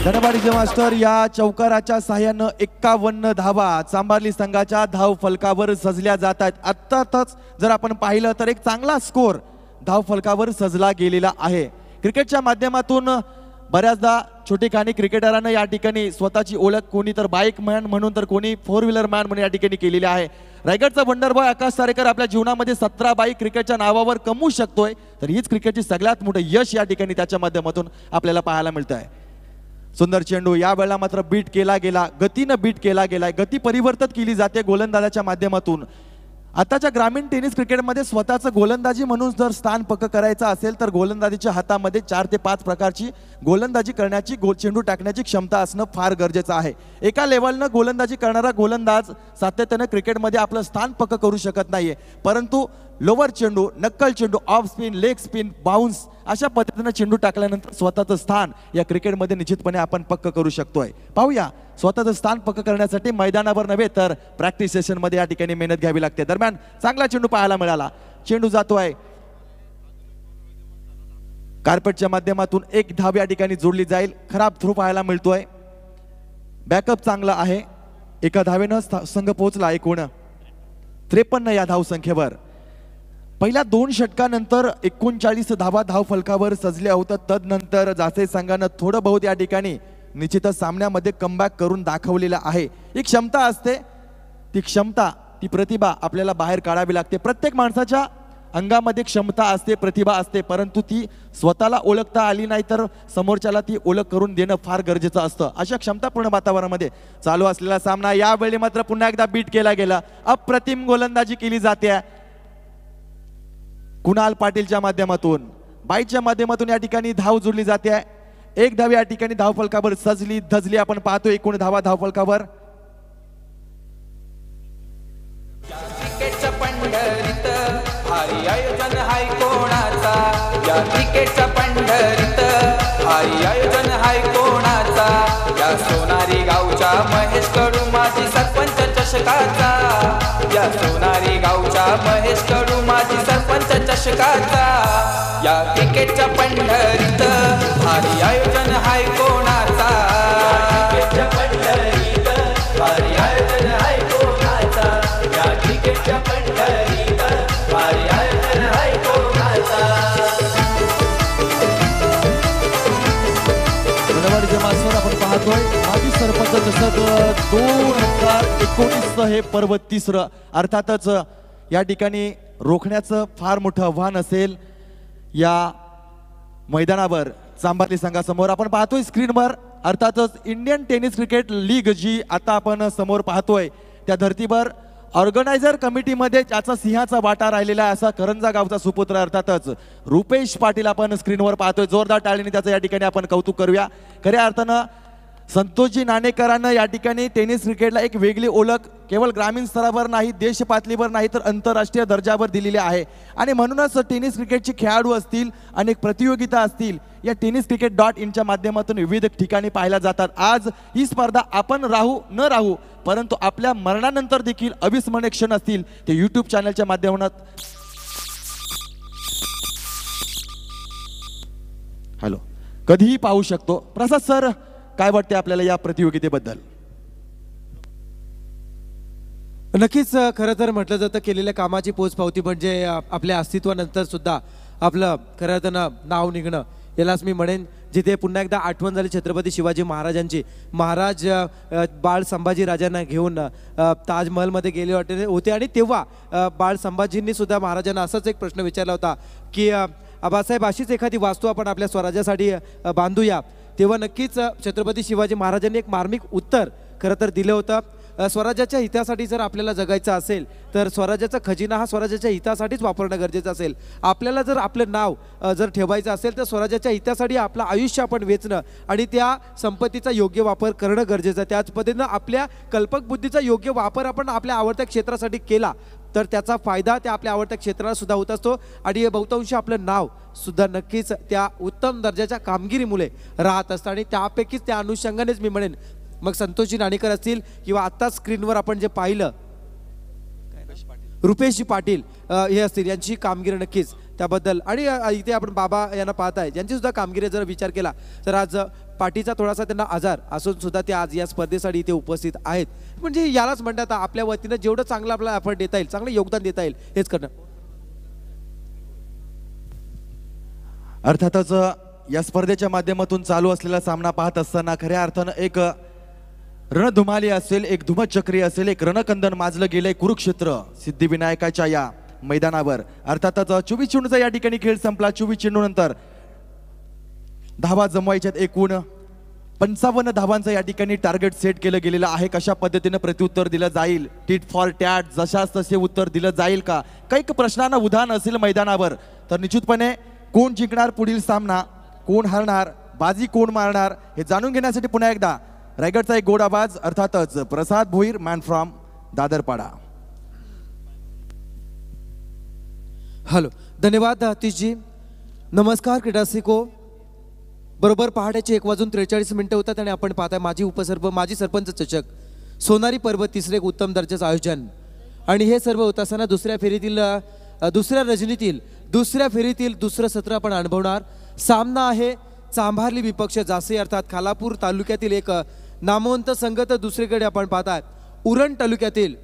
धनबाडीचे मास्टर या चौकाराच्या साह्यानं 51 धावा चांभारली संघाच्या धाव फलकावर सजल्या जात आहेत. आत्ताच जर आपण पाहिलं तर एक चांगला स्कोर धाव फलकावर सजला गेलेला आहे. क्रिकेटच्या माध्यमातून बऱ्याचदा छोटेखानी क्रिकेटरांना या ठिकाणी स्वतःची ओळख कोणी तर बाईक मॅन म्हणून तर कोणी 4 व्हीलर मॅन म्हणून या ठिकाणी केलेली आहे. रायगडचा वंडरबॉय आकाश सारेकर आपल्या जीवनामध्ये 17 बाईक क्रिकेटच्या नावावर कमवू शकतोय तर हीच क्रिकेटची सगळ्यात मोठं यश या ठिकाणी त्याच्या माध्यमातून आपल्याला पाहायला मिळतं आहे. सुंदर चेंडू या वेळेला मात्र बीट केला गेला. गतीनं बीट केला गेलाय. गती परिवर्तित केली जाते गोलंदाजाच्या माध्यमातून. आताच्या ग्रामीण टेनिस क्रिकेटमध्ये स्वतःचं गोलंदाजी म्हणून जर स्थान पक्क करायचं असेल तर गोलंदाजीच्या हातामध्ये 4 ते 5 प्रकारची गोलंदाजी करण्याची चेंडू टाकण्याची क्षमता असणं फार गरजेचं आहे. एका लेवलनं गोलंदाजी करणारा गोलंदाज सातत्यानं क्रिकेटमध्ये आपलं स्थान पक्क करू शकत नाहीये परंतु लोअर चेंडू, नक्कल चेंडू, off spin, leg spin, bounce अशा पद्धतीनं चेंडू टाकल्यानंतर स्वतःचं स्थान या क्रिकेटमध्ये निश्चितपणे आपण पक्क करू शकतोय. पाहूया स्वतःचं स्थान पक्क करण्यासाठी मैदानावर नव्हे तर प्रॅक्टिस सेशनमध्ये या ठिकाणी मेहनत घ्यावी लागते. दरम्यान चांगला चेंडू पाहायला मिळाला. चेंडू जातोय कार्पेटच्या माध्यमातून. एक धाव या ठिकाणी जोडली जाईल. खराब थ्रो पाहायला मिळतोय. बॅकअप चांगला आहे. एका धावेनं संघ पोहोचला एकूण 53 या धाव संख्येवर. पहिल्या 2 षटकानंतर 39 धावा धाव फलकावर सजल्या होत्या. तदनंतर जासे संघानं थोडं बहुत या ठिकाणी निश्चितच सामन्यामध्ये कमबॅक करून दाखवलेला आहे. एक क्षमता असते, ती क्षमता, ती प्रतिभा आपल्याला बाहेर काढावी लागते. प्रत्येक माणसाच्या अंगामध्ये क्षमता असते, प्रतिभा असते परंतु ती स्वतःला ओळखता आली नाही तर समोरच्याला ती ओळख करून देणं फार गरजेचं असतं. अशा क्षमतापूर्ण वातावरणामध्ये चालू असलेला सामना यावेळी मात्र पुन्हा एकदा बीट केला गेला. अप्रतिम गोलंदाजी केली जाते कुणाल पाटीलच्या माध्यमातून. बाईटच्या माध्यमातून या ठिकाणी धाव जोडली जाते. एक धाव या ठिकाणी धाव फलकावर सजली धजली आपण पाहतो. एकूण धावा धाव फलकावर. क्रिकेटच्या पंढरीत भारी आयोजन हाय कोणाचा. या क्रिकेटच्या पंढरीत भारी आयोजन हाय कोणाचा. या सोनारी गावच्या महेश कडू माजी सरपंच चषकाचा. या सोनारी गावच्या महेश कडू माजी सरपंच चषकाचा. या क्रिकेटच्या पंढरीत भारी आयोजन हाय कोणाचा. क्रिकेटच्या पंढरीत भारी आयोजन हाय कोणाचा. या क्रिकेटच्या पंढरीत भारी आयोजन हाय कोणाचा. धनबाडीचे मास्टर आपण पाहतोय माजी सरपंच सरपंच चषक 2019 हे पर्व तिसरं. अर्थातच या ठिकाणी रोखण्याचं फार मोठं आव्हान असेल या मैदानावर चांभारली संघासमोर. आपण पाहतोय स्क्रीनवर अर्थातच इंडियन टेनिस क्रिकेट लीग जी आता आपण समोर पाहतोय त्या धर्तीवर ऑर्गनायझर कमिटीमध्ये ज्याचा सिंहाचा वाटा राहिलेला आहे असा करंजा गावचा सुपुत्र अर्थातच रुपेश पाटील आपण स्क्रीनवर पाहतोय. जोरदार टाळीने त्याचं या ठिकाणी आपण कौतुक करूया. खऱ्या अर्थानं संतोषजी नाणेकरांना या ठिकाणी टेनिस क्रिकेटला एक वेगळी ओळख केवळ ग्रामीण स्तरावर नाही, देश पातळीवर नाही तर आंतरराष्ट्रीय दर्जावर दिलेली आहे. आणि म्हणूनच टेनिस क्रिकेटचे खेळाडू असतील, अनेक प्रतियोगिता असतील, या टेनिस क्रिकेट .in माध्यमातून विविध ठिकाणी पाहायला जातात. आज ही स्पर्धा आपण राहू न राहू परंतु आपल्या मरणानंतर देखील अविस्मरणीय क्षण असतील ते यूट्यूब चॅनलच्या माध्यमातून हॅलो कधीही पाहू शकतो. प्रसाद सर, काय वाटते आपल्याला या प्रतियोगितेबद्दल? नक्कीच खरं तर म्हटलं जातं केलेल्या कामाची पोचपावती म्हणजे आपल्या अस्तित्वानंतर सुद्धा आपलं खरं तर नाव निघणं यालाच मी म्हणेन. जिथे पुन्हा एकदा आठवण झाली छत्रपती शिवाजी महाराजांची. महाराज बाळ संभाजी राजांना घेऊन ताजमहलमध्ये गेले होते आणि तेव्हा बाळ संभाजींनी सुद्धा महाराजांना असाच एक प्रश्न विचारला होता की आबासाहेब अशीच एखादी वास्तू आपण आपल्या स्वराज्यासाठी बांधूया. तेव्हा नक्कीच छत्रपती शिवाजी महाराजांनी एक मार्मिक उत्तर खरं तर दिलं होतं. स्वराज्याच्या हितासाठी जर आपल्याला जगायचं असेल तर स्वराज्याचा खजिना हा स्वराज्याच्या हितासाठीच वापरणं गरजेचं असेल. आपल्याला जर आपलं नाव जर ठेवायचं असेल तर स्वराज्याच्या हितासाठी आपलं आयुष्य आपण वेचणं आणि त्या संपत्तीचा योग्य वापर करणं गरजेचं आहे. त्याच पद्धतीनं आपल्या कल्पक बुद्धीचा योग्य वापर आपण आपल्या आवडत्या क्षेत्रासाठी केला तर त्याचा फायदा त्या आपल्या आवडत्या क्षेत्राला सुद्धा होत असतो आणि बहुतांश आपलं नाव सुद्धा नक्कीच त्या उत्तम दर्जाच्या कामगिरीमुळे राहत असतं. आणि त्यापैकीच त्या अनुषंगानेच मी म्हणेन मग संतोषजी नाणेकर असतील किंवा आत्ता स्क्रीनवर आपण जे पाहिलं रुपेशजी पाटील हे असतील, यांची कामगिरी नक्कीच त्याबद्दल. आणि इथे आपण बाबा यांना पाहताय यांची सुद्धा कामगिरी जर विचार केला तर आज पाठीचा थोडासा त्यांना आजार असून सुद्धा ते आज या स्पर्धेसाठी इथे उपस्थित आहेत. म्हणजे यालाच म्हणतात आपल्या वतीनं जेवढं चांगलं आपल्याला आपण देता येईल, चांगलं योगदान देता येईल हेच करणं. अर्थातच या स्पर्धेच्या माध्यमातून चालू असलेला सामना पाहत असताना खऱ्या अर्थानं एक रणधुमाली असेल, एक धुमचक्री असेल, एक रणकंदन माजलं गेलंय कुरुक्षेत्र सिद्धिविनायकाच्या या मैदानावर. अर्थातच 24 चेंडूचा या ठिकाणी खेळ संपला. 24 चेंडू नंतर धावा जमवायच्यात. एकूण 55 धावांचं या ठिकाणी टार्गेट सेट केलं गेलेलं आहे. कशा पद्धतीनं प्रत्युत्तर दिलं जाईल, टीट फॉर टॅट जशास तसे उत्तर दिलं जाईल का, काही प्रश्नांना उधाण असेल मैदानावर तर निश्चितपणे कोण जिंकणार पुढील सामना, कोण हरणार, बाजी कोण मारणार हे जाणून घेण्यासाठी पुन्हा एकदा रायगडचा एक गोड आवाज अर्थातच प्रसाद भोईर मॅन फ्रॉम दादरपाडा. हॅलो, धन्यवाद आतिशजी. नमस्कार क्रीडासिको. बरोबर पहाटेचे 1:43 होतात आणि आपण पाहताय माजी सरपंच चषक सोनारी पर्व तिसरे एक उत्तम दर्जाचं आयोजन. आणि हे सर्व होत असताना दुसऱ्या फेरीतील दुसरं सत्र आपण अनुभवणार. सामना आहे चांभारली विपक्ष जासे अर्थात खालापूर तालुक्यातील एक नामवंत संघ तर दुसरीकडे आपण पाहताय उरण तालुक्यातील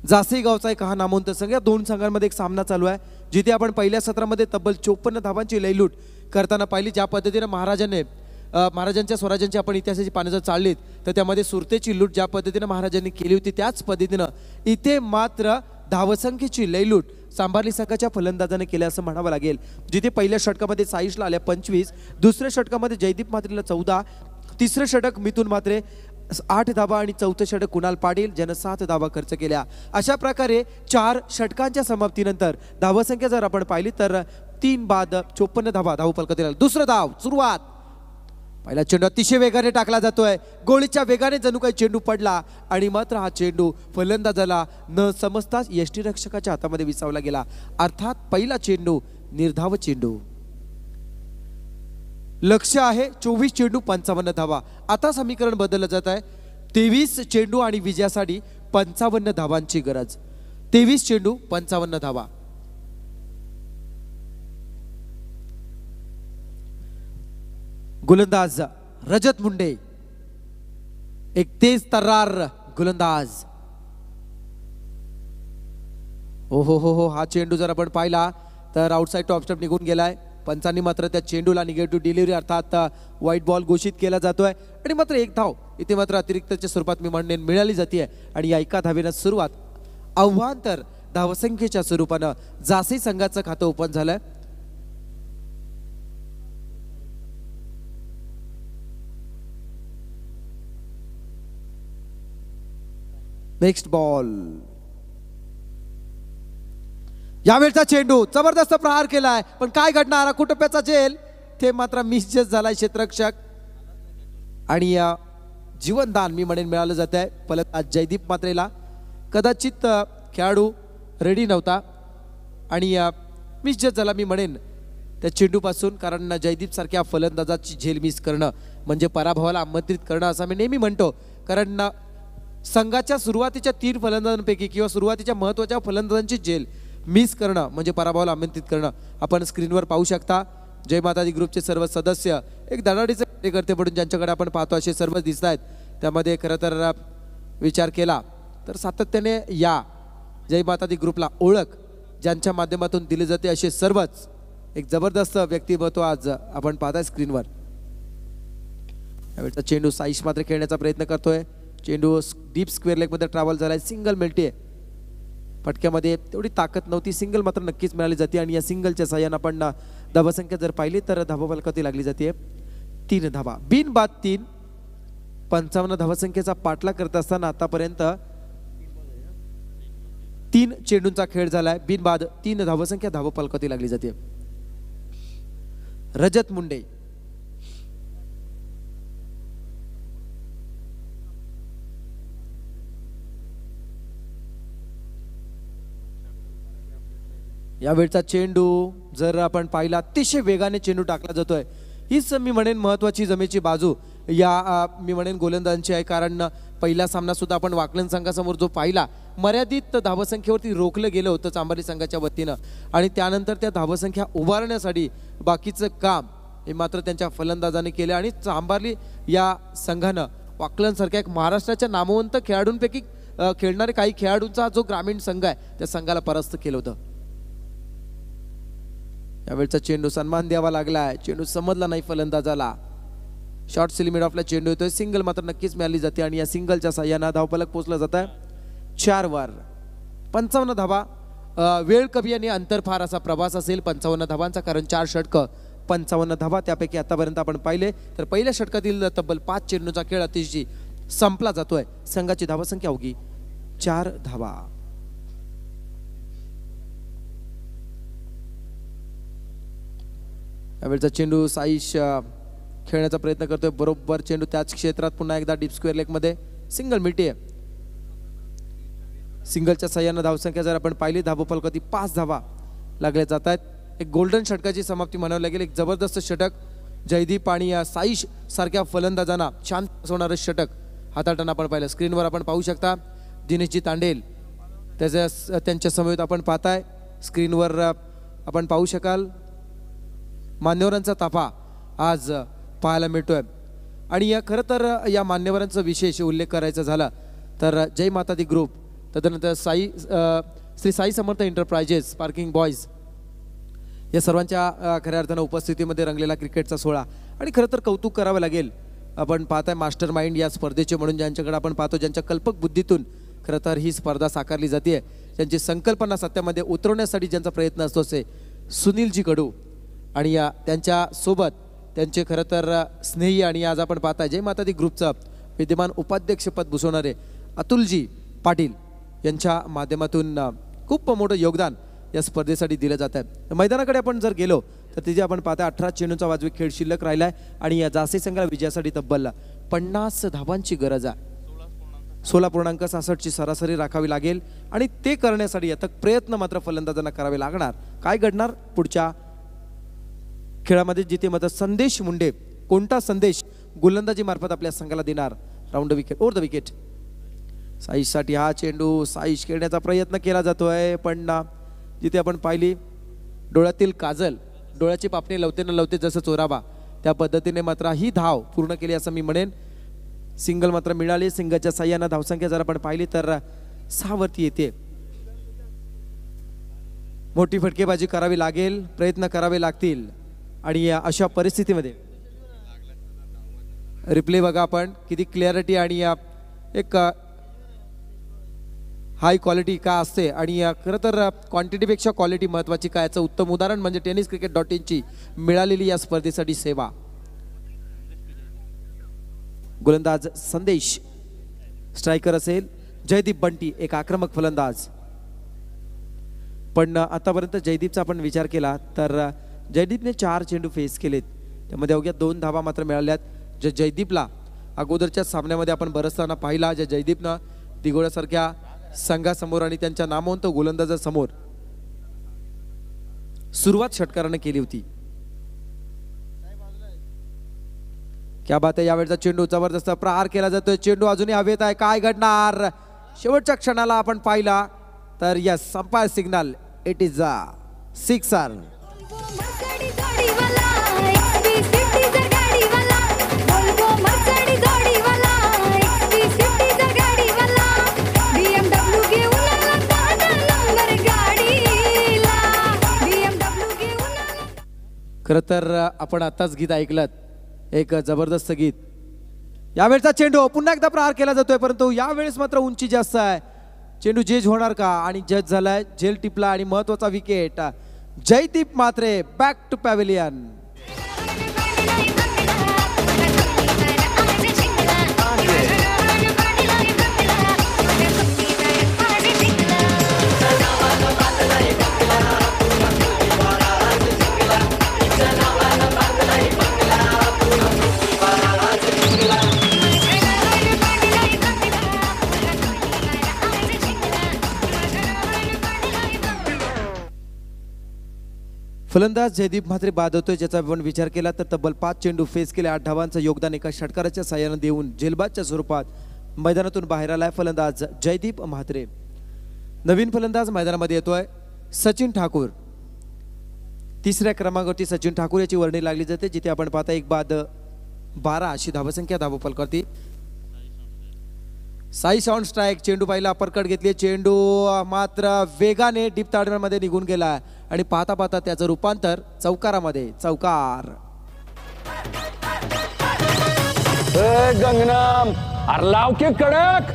जासे गावचा एक हा नामवंत संघ. या दोन संघांमध्ये एक सामना चालू आहे जिथे आपण पहिल्या सत्रामध्ये तब्बल 54 धावांची लयलूट करताना पाहिली. ज्या पद्धतीने महाराजांच्या स्वराज्यांची आपण इतिहासाची पानं जर चाललीत तर त्यामध्ये सुरतेची लूट ज्या पद्धतीने महाराजांनी केली होती त्याच पद्धतीनं इथे मात्र धावसंख्येची लयलूट सांभारली संघाच्या फलंदाजाने केल्या असं म्हणावं लागेल. जिथे पहिल्या षटकामध्ये साईशला आल्या 25, दुसऱ्या षटकामध्ये जयदीप म्हात्रेला 14, तिसरं षटक मिथुन म्हात्रे 8 धावा आणि चौथं षटक कुणाल पाटील ज्यानं 7 धावा खर्च केल्या. अशा प्रकारे 4 षटकांच्या समाप्तीनंतर धावसंख्या जर आपण पाहिली तर 3 बाद 54 धावा धावफलकातील. दुसरं धाव सुरुवात. पहिला चेंडू अतिशय वेगाने टाकला जातोय. गोळीच्या वेगाने जणू काही चेंडू पडला आणि मात्र हा चेंडू फलंदाजाला न समजताच यष्टीरक्षकाच्या हातामध्ये विसावला गेला. अर्थात पहिला चेंडू निर्धाव चेंडू. लक्ष आहे 24 चेंडू 55 धावा. आता समीकरण बदललं जात आहे. 23 चेंडू आणि विजयासाठी 55 धावांची गरज. 23 चेंडू 55 धावा. गोलंदाज रजत मुंडे एक तेज तर्रार गोलंदाज. हो हा चेंडू जर आपण पाहिला तर आउटसाइड टॉप स्टंप निघून गेलाय. पंचांनी मात्र त्या चेंडूला निगेटिव्ह डिलिव्हरी अर्थात व्हाईट बॉल घोषित केला जातोय आणि मात्र एक धाव इथे मात्र अतिरिक्तच्या स्वरूपात मी म्हणेन मिळाली जाते आणि या एका धावेनं सुरुवात आव्हान तर धावसंख्येच्या स्वरूपानं जासी संघाचं खातं ओपन झालंय. Next ball. यावेळचा चेंडू जबरदस्त प्रहार केलाय पण काय घडणार कुटुंबाचा झेल ते मात्र मिसजस्ट झालाय क्षेत्ररक्षक आणि जीवनदान मी म्हणेन मिळालं जात आहे फलंदाज जयदीप मात्रेला. कदाचित खेळाडू रेडी नव्हता आणि मिसजस्ट झाला मी म्हणेन त्या चेंडूपासून, कारण जयदीप सारख्या फलंदाजाची झेल मिस करणं म्हणजे पराभवाला आमंत्रित करणं असं मी नेहमी म्हणतो. कारण संघाच्या सुरुवातीच्या 3 फलंदाजांपैकी किंवा सुरुवातीच्या महत्त्वाच्या फलंदाजांची झेल मिस करणं म्हणजे पराभवाला आमंत्रित करणं. आपण स्क्रीनवर पाहू शकता जय माता दी ग्रुपचे सर्व सदस्य एक धडाडीचे कार्यकर्ते म्हणून ज्यांच्याकडे आपण पाहतो असे सर्व दिसत आहेत. त्यामध्ये खरं तर विचार केला तर सातत्याने या जय माता दी ग्रुपला ओळख ज्यांच्या माध्यमातून दिली जाते असे सर्वच एक जबरदस्त व्यक्तिमत्व आज आपण पाहताय स्क्रीनवर. यावेळचा चेंडू साईश मात्र खेळण्याचा प्रयत्न करतोय. चेंडू डीप स्क्वेअर लेगमध्ये ट्रॅव्हल झालाय. सिंगल मिळते. फटक्यामध्ये तेवढी ताकद नव्हती. सिंगल मात्र नक्कीच मिळाली जाते आणि या सिंगलच्या साह्यानं आपण धावसंख्या जर पाहिली तर धावा फलकावरती लागली जाते 3 धावा. बिनबाद 3. 55 धावसंख्येचा पाठलाग करत असताना आतापर्यंत 3 चेंडूंचा खेळ झालाय. बिनबाद 3 धावसंख्या धावा फलकावरती लागली जाते. रजत मुंडे यावेळचा चेंडू जर आपण पाहिला अतिशय वेगाने चेंडू टाकला जातोय. हीच मी म्हणेन महत्वाची जमेची बाजू या मी म्हणेन गोलंदाजांची आहे. कारण पहिला सामना सुद्धा आपण वाकलन संघासमोर जो पाहिला मर्यादित धावसंख्येवरती रोखलं गेलं होतं चांबारी संघाच्या वतीनं आणि त्यानंतर त्या धावसंख्या उभारण्यासाठी बाकीचं काम हे मात्र त्यांच्या फलंदाजाने केलं आणि चांबारली या संघानं वाकलनसारख्या एक महाराष्ट्राच्या नामवंत खेळाडूंपैकी खेळणारे काही खेळाडूंचा जो ग्रामीण संघ आहे त्या संघाला परास्त केलं होतं. यावेळचा चेंडू सन्मान द्यावा लागलाय. चेंडू समजला नाही फलंदाजाला. शॉर्ट लिमिट ऑफला चेंडू येतोय. सिंगल मात्र नक्कीच मिळाली जाते आणि या सिंगलच्या साह्यानं धावफलक पोहोचला जात आहे 4 वर. 55 धावा. वेळ कमी आणि अंतर फार असा प्रवास असेल 55 धावांचा, कारण 4 षटकं 55 धावा. त्यापैकी आतापर्यंत आपण पाहिले तर पहिल्या षटकातील तब्बल 5 चेंडूचा खेळ अतिशय संपला जातोय. संघाची धावसंख्या अवघी 4 धावा. यावेळचा चेंडू साईश खेळण्याचा प्रयत्न करतोय. बरोबर चेंडू त्याच क्षेत्रात पुन्हा एकदा डीप स्क्वेअर लेगमध्ये सिंगल मिळते. सिंगलच्या साह्यानं धावसंख्या जर आपण पाहिली धावफलकावरती 5 धावा लागल्या जात आहेत. एक गोल्डन षटकाची समाप्ती म्हणावी लागेल. एक जबरदस्त षटक जयदीप आणि साईश सारख्या फलंदाजांना शांत बसवणारं षटक हाताळताना आपण पाहिलं. स्क्रीनवर आपण पाहू शकता दिनेशजी तांडेल त्यांच्या समवेत आपण पाहताय. स्क्रीनवर आपण पाहू शकाल मान्यवरांचा ताफा आज पाहायला मिळतोय. आणि या खरं तर या मान्यवरांचा विशेष उल्लेख करायचा झाला तर जय माता दी ग्रुप, त्यानंतर श्री साई समर्थ एंटरप्राइजेस, पार्किंग बॉयज या सर्वांच्या खऱ्या अर्थानं उपस्थितीमध्ये रंगलेला क्रिकेटचा सोहळा. आणि खरं तर कौतुक करावं लागेल. आपण पाहताय मास्टर माइंड या स्पर्धेचे म्हणून ज्यांच्याकडे आपण पाहतो, ज्यांच्या कल्पक बुद्धीतून खरं तर ही स्पर्धा साकारली जाते, ज्यांची संकल्पना सत्यामध्ये उतरवण्यासाठी ज्यांचा प्रयत्न असतो असे सुनीलजी कडू आणि या त्यांच्या सोबत त्यांचे खरं तर स्नेही आणि आज आपण पाहताय जय माता दी ग्रुपचं विद्यमान उपाध्यक्षपद भूषवणारे अतुलजी पाटील यांच्या माध्यमातून खूप मोठं योगदान या स्पर्धेसाठी दिलं जात आहे. मैदानाकडे आपण जर गेलो तर तिथे आपण पाहताय 18 चेंडूंचा वाजवी खेळ शिल्लक राहिलाय आणि या जासी संघाला विजयासाठी तब्बल 50 धावांची गरज आहे. 16.66 ची सरासरी राखावी लागेल आणि ते करण्यासाठी आता प्रयत्न मात्र फलंदाजांना करावे लागणार. काय घडणार पुढच्या खेळामध्ये जिथे मात्र संदेश मुंडे कोणता संदेश गोलंदाजी मार्फत आपल्या संघाला देणार round wicket over the wicket. साईशसाठी हा चेंडू साईश खेळण्याचा प्रयत्न केला जातोय पण जिथे आपण पाहिली डोळ्यातील काजल डोळ्याची पापणी लवते न लवते जसं चोरावा त्या पद्धतीने मात्र ही धाव पूर्ण केली असं मी म्हणेन. सिंगल मात्र मिळाली. सिंगलच्या साह्यानं धावसंख्या जर आपण पाहिली तर 6 वरती येते. मोठी फटकेबाजी करावी लागेल, प्रयत्न करावे लागतील आणि अशा परिस्थितीमध्ये रिप्ले बघा आपण किती क्लिअरिटी आणि एक हाय क्वालिटी का असते आणि खरं तर क्वांटिटीपेक्षा क्वालिटी महत्त्वाची काय याचं उत्तम उदाहरण म्हणजे tenniscricket.in ची मिळालेली या स्पर्धेसाठी सेवा. गोलंदाज संदेश, स्ट्रायकर असेल जयदीप बंटी, एक आक्रमक फलंदाज. पण आतापर्यंत जयदीपचा आपण विचार केला तर जयदीपने 4 चेंडू फेस केलेत, त्यामध्ये अवघ्या 2 धावा मात्र मिळाल्यात. जे जयदीपला अगोदरच्या सामन्यामध्ये आपण बरसताना पाहिला, ज्या जयदीपनं दिघोड्यासारख्या संघासमोर आणि त्यांच्या नामवंत गोलंदाजासमोर सुरुवात षटकाराने केली होती. क्या बात आहे. यावेळचा चेंडू जबरदस्त प्रहार केला जातोय, चेंडू अजूनही हवेत आहे, काय घडणार शेवटच्या क्षणाला आपण पाहिला तर yes umpire signal, it is a sixer. खरं तर आपण आताच गीत ऐकलं, एक जबरदस्त गीत. यावेळचा चेंडू पुन्हा एकदा प्रहार केला जातोय, परंतु यावेळेस मात्र उंची जास्त आहे. चेंडू जज होणार का आणि जज झालाय, झेल टिपला आणि महत्वाचा wicket. Jaydeep Mhatre back to pavilion. फलंदाज जयदीप म्हात्रे बाद होतोय, ज्याचा आपण विचार केला तर तब्बल 5 चेंडू फेस केले, 8 धावांचं योगदान एका षटकाराच्या साह्यानं देऊन झेलबादच्या स्वरूपात मैदानातून बाहेर आलाय फलंदाज जयदीप म्हात्रे. नवीन फलंदाज मैदानामध्ये येतोय सचिन ठाकूर. 3ऱ्या क्रमांकावरती सचिन ठाकूर याची वर्णी लागली जाते, जिथे आपण पाहता 1 बाद 12 अशी धावसंख्या धावफलकावरती. साई ऑन स्ट्राईक, चेंडू पाहिला, अपरकट घेतली, चेंडू मात्र वेगाने डीप ताडव्यांमध्ये निघून गेला आणि पाहता पाहता त्याचं रूपांतर चौकारामध्ये. चौकार. गंगनाम अरे लाव के कडक,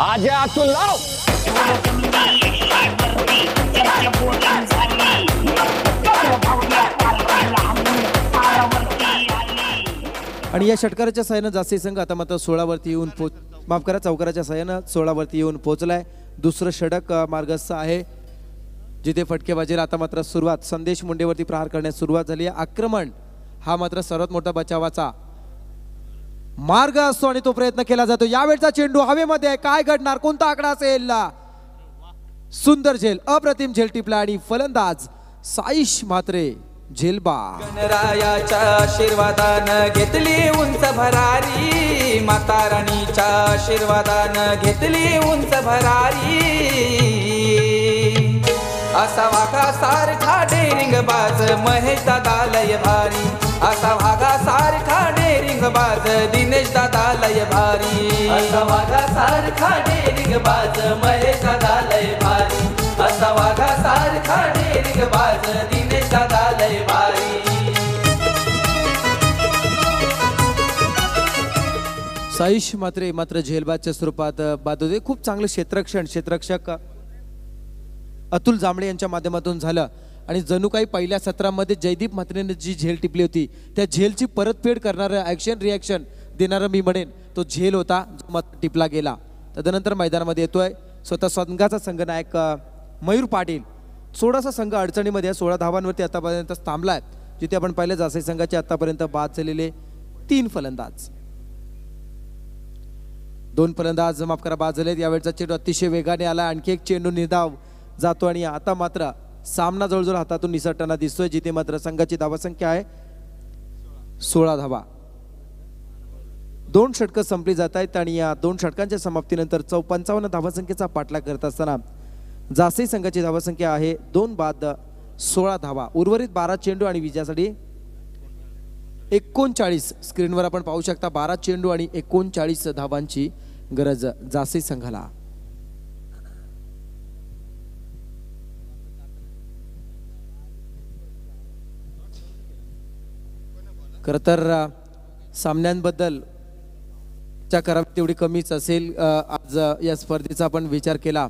आजा आतून लाव. आणि या षटकाराच्या साह्यानं जास्ती संघ आता मात्र 16 वरती येऊन माफ करा, चौकाराच्या साह्यानं 16 वरती येऊन पोहोचलाय. दुसरं षटक मार्गस्थ आहे, जिथे फटकेबाजीला आता मात्र सुरुवात. संदेश मुंडेवरती प्रहार करण्यास सुरुवात झाली आहे. आक्रमण हा मात्र सर्वात मोठा बचावाचा मार्ग असतो आणि तो प्रयत्न केला जातो. यावेळचा चेंडू हवेमध्ये आहे, काय घडणार, कोणता आकडा असेल. सुंदर झेल, अप्रतिम झेल टिपला आणि फलंदाज साईश म्हात्रे झेलबा. गणरायाच्या आशीर्वादानं घेतली उंच भरारी, माता राणीच्या आशीर्वादानं घेतली उंच भरारी. असा वाघा सारखा डेरिंग बाज महेश दादा लय भारी, असा वाघा सारखा डेरिंग बाज दिनेश दादा लय भारी. असा वाघा सारखा डेरिंग बाज महेश दादा लय भारी, असा वाघा सारखा डेरिंग बाज दिनेश दादा लय भारी. साईश म्हात्रे मात्र झेलबादच्या स्वरूपात बाद होते. खूप चांगलं क्षेत्ररक्षक अतुल जांभळे यांच्या माध्यमातून झालं आणि जणू काही पहिल्या सत्रामध्ये जयदीप म्हात्रेने जी झेल टिपली होती त्या झेलची परतफेड करणारं ॲक्शन रिॲक्शन देणारं मी म्हणेन तो झेल होता, जो मत टिपला गेला. तदनंतर मैदानामध्ये येतोय स्वतः संघाचा संघनायक मयूर पाटील. थोडासा संघ अडचणीमध्ये 16 धावांवरती आतापर्यंत थांबलाय, जिथे आपण पाहिलं जासे संघाचे आतापर्यंत बाद झालेले 3 फलंदाज, 2 फलंदाज माफ करा बाद झालेत. यावेळचा चेंडू अतिशय वेगाने आला, आणखी एक चेंडू निर्धाव जातो आणि आता मात्र सामना जवळजवळ हातातून निसटताना दिसतोय, जिथे मात्र संघाची धावसंख्या आहे 16 धावा. 2 षटकं संपली जात आहेत आणि या 2 षटकांच्या समाप्तीनंतर 55 धावसंख्येचा पाठलाग करत असताना जासे संघाची धावसंख्या आहे 2 बाद 16 धावा. उर्वरित 12 चेंडू आणि विजयासाठी 39 स्क्रीनवर आपण पाहू शकता 12 चेंडू आणि 39 धावांची गरज जासे संघाला. खरं तर सामन्यांबद्दल च्या करावी तेवढी कमीच असेल. आज या स्पर्धेचा आपण विचार केला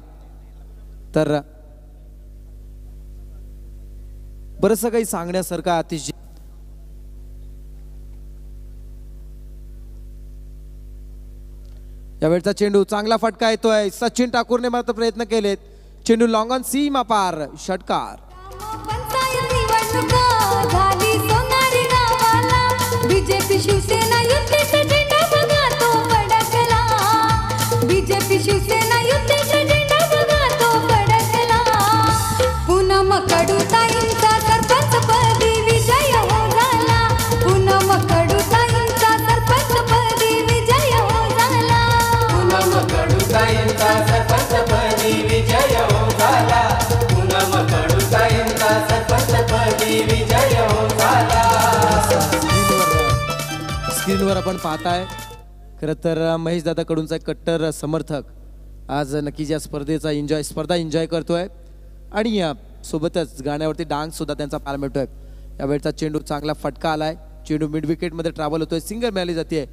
तर बरंचसं काही सांगण्यासारखं अतिशय. यावेळचा चेंडू चांगला फटका येतोय. सचिन ठाकूरने मात्र प्रयत्न केलेत. चेंडू लॉंग ऑन सीमा पार षटकार. झाली सोनारी गावाला बीजेपी शिवसेना युतीचा झेंडा बघा तो फडकला. बीजेपी शिवसेना युतीचा झेंडा बघा तो फडकला. पूनम कडूताईंचा सरपंच पदी विजय हो झाला. पूनम कडूताईंचा सरपंच पदी विजय हो झाला. पूनम कडूताईंचा सरपंच पदी विजय हो झाला. पूनम कडूताईंचा सरपंच पदी विजय हो झाला. स्क्रीनवर आपण पाहताय खरं तर महेश दादा कडूनचा एक कट्टर समर्थक आज नक्कीच या स्पर्धा एन्जॉय करतोय आणि या सोबतच गाण्यावरती डान्स सुद्धा त्यांचा पाहायला मिळतोय. यावेळचा चेंडू चांगला फटका आलाय. चेंडू मिड विकेटमध्ये ट्रॅव्हल होतोय. सिंगल मिळाली जाते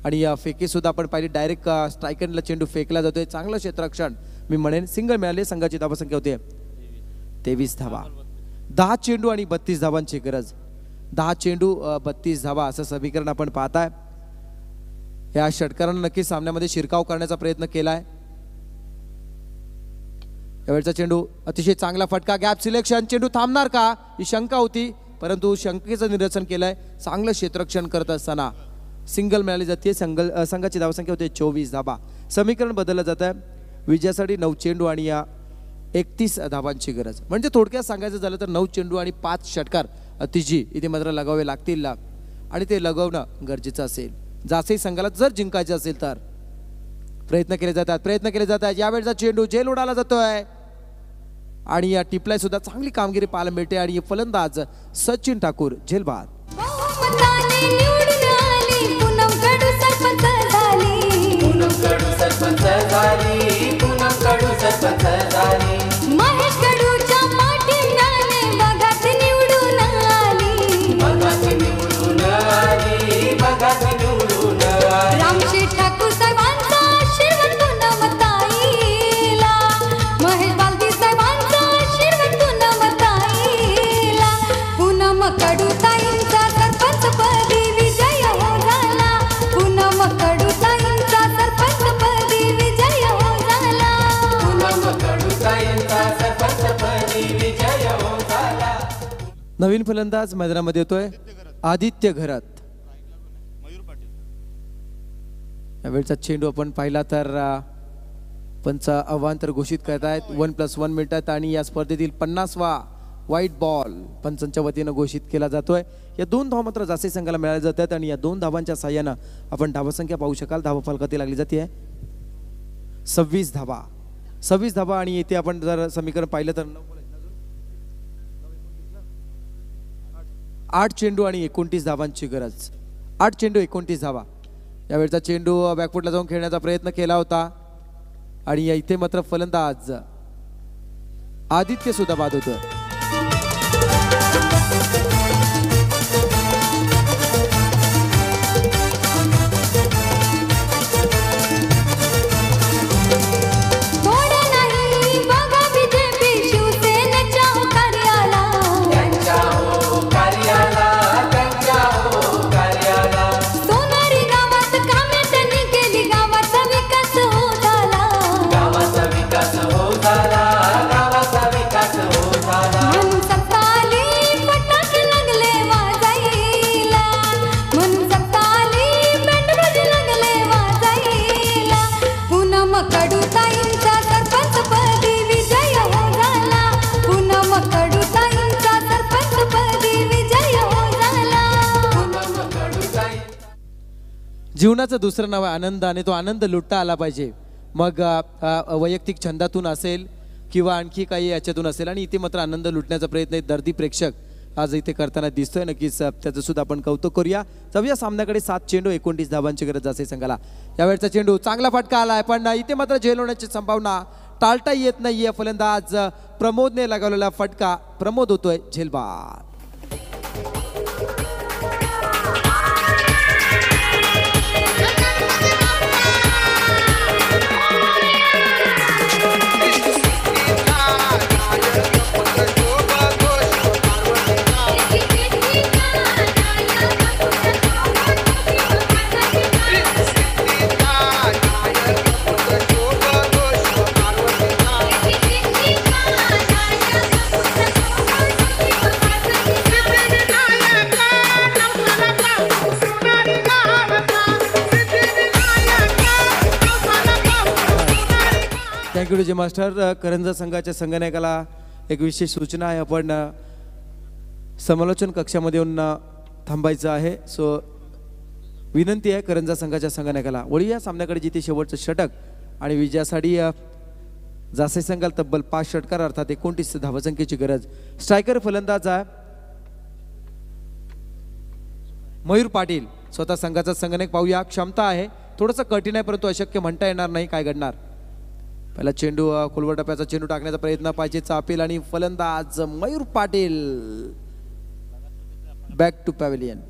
आणि या फेकी सुद्धा आपण पाहिली. डायरेक्ट स्ट्रायकरला चेंडू फेकला जातोय. चांगलं क्षेत्ररक्षण मी म्हणेन. सिंगल मिळाले. संघाची धावसंख्या होते 23 धावा. 10 चेंडू आणि 32 धावांची गरज. 10 चेंडू 32 धावा असं समीकरण आपण पाहताय. या षटकारानं नक्कीच सामन्यामध्ये शिरकाव करण्याचा प्रयत्न केलाय. यावेळचा चेंडू अतिशय चांगला फटका. Gap selection. चेंडू थांबणार का ही शंका होती परंतु शंकेचं निरसन केलंय. चांगलं क्षेत्ररक्षण करत असताना सिंगल मिळाली जाते. संघाची धावसंख्या होते 24 धावा. समीकरण बदललं जात आहे. विजयासाठी 9 चेंडू आणि या 31 धावांची गरज. म्हणजे थोडक्यात सांगायचं झालं तर 9 चेंडू आणि 5 षटकार अतिजी इथे मात्र लगावे लागतील आणि ते लगवणं गरजेचं असेल. जासे संघाला जर जिंकायचे असेल तर प्रयत्न केले जातात. यावेळचा चेंडू झेल उडाला जातोय आणि या टिपलाय सुद्धा चांगली कामगिरी पाहायला मिळते आणि फलंदाज सचिन ठाकूर झेलबाद. बहुमताने निवडून आली पूनम कडू सरपंच झाली. पूनम कडू सरपंच झाली. पूनम कडू सरपंच झाली. महेश कडूच्या पाठिंब्याने बघात निवडून आली. बघात निवडून आली. बघात निवडून आली. रामशेठ ठाकूर साहेबांचा आशीर्वाद पूनमताईला. महेश बालदी साहेबांचा आशीर्वाद पूनमताईला. पूनम कडूताईंचा सरपंच पदी विजय हो झाला. पूनम कडूताईंचा सरपंच पदी विजय हो झाला. पूनम कडूताईंचा सरपंच पदी विजय हो झाला. नवीन फलंदाज मैदानामध्ये येतोय आदित्य घरात. यावेळचा चेंडू आपण पाहिला तर पंच अवांतर घोषित करत आहेत. 1+1 मिनिटात आणि या स्पर्धेतील 50वा व्हाईट बॉल पंचांच्या वतीनं घोषित केला जातोय. या 2 धावा मात्र जास्ती संघाला मिळाल्या जातात आणि या 2 धावांच्या साह्यानं आपण धावसंख्या पाहू शकाल. धावा फलकाती लागली जाते 26 धावा. 26 धावा आणि इथे आपण जर समीकरण पाहिलं तर 8 चेंडू आणि 29 धावांची गरज. 8 चेंडू 29 धावा. यावेळचा चेंडू बॅकफुटला जाऊन खेळण्याचा प्रयत्न केला होता आणि या इथे मात्र फलंदाज आदित्य सुद्धा बाद होतोय. थोडं नाही बघा बीजेपी शिवसेनेच्या कार्याला. त्यांच्या हो कार्याला. त्यांच्या हो कार्याला. सोनारी गावात कामे त्यांनी केली. गावाचा विकास हो झाला. गावाचा विकास हो झाला. गावाचा विकास हो झाला. म्हणून सत्ताली फटाके लागले वाजायला. म्हणून सत्ताली बँडबाजी लागले वाजायला. पूनम कडूताईंचा सरपंच पदी विजय हो झाला. पूनम कडूताईंचा सरपंच पदी विजय हो झाला. पूनम कडूताई. जीवनाचं दुसरं नाव आहे आनंद आणि तो आनंद लुटता आला पाहिजे. मग वैयक्तिक छंदातून असेल किंवा आणखी काही याच्यातून असेल आणि इथे मात्र आनंद लुटण्याचा प्रयत्न एक दर्दी प्रेक्षक आज इथे करताना दिसतोय. नक्कीच त्याचं सुद्धा आपण कौतुक करूया. जाऊया सामन्याकडे. 7 चेंडू 29 धावांची गरज असे संघाला. यावेळचा चेंडू चांगला फटका आलाय पण इथे मात्र झेल होण्याची संभावना टाळता येत नाहीये. फलंदाज प्रमोदने लगावलेला फटका. प्रमोद होतोय झेलबाद. Thank you master. करंजा संघाच्या संगणकाला एक विशेष सूचना आहे, आपण समालोचन कक्षामध्ये येऊन थांबायचं आहे. सो विनंती आहे करंजा संघाच्या संगणकाला. वळी या सामन्याकडे जिथे शेवटचं षटक आणि विजयासाठी जासे संघाला तब्बल 5 षटकार अर्थात 29 धावसंख्येची गरज. स्ट्रायकर फलंदाज आहे मयूर पाटील. स्वतः संघाचा संगणक पाहूया. क्षमता आहे, थोडंसं कठीण आहे, परंतु अशक्य म्हणता येणार नाही. काय घडणार? पहिला चेंडू खोलवर टप्प्याचा चेंडू टाकण्याचा प्रयत्न पाहिजे. चापेल आणि फलंदाज Mayur Patil back to pavilion.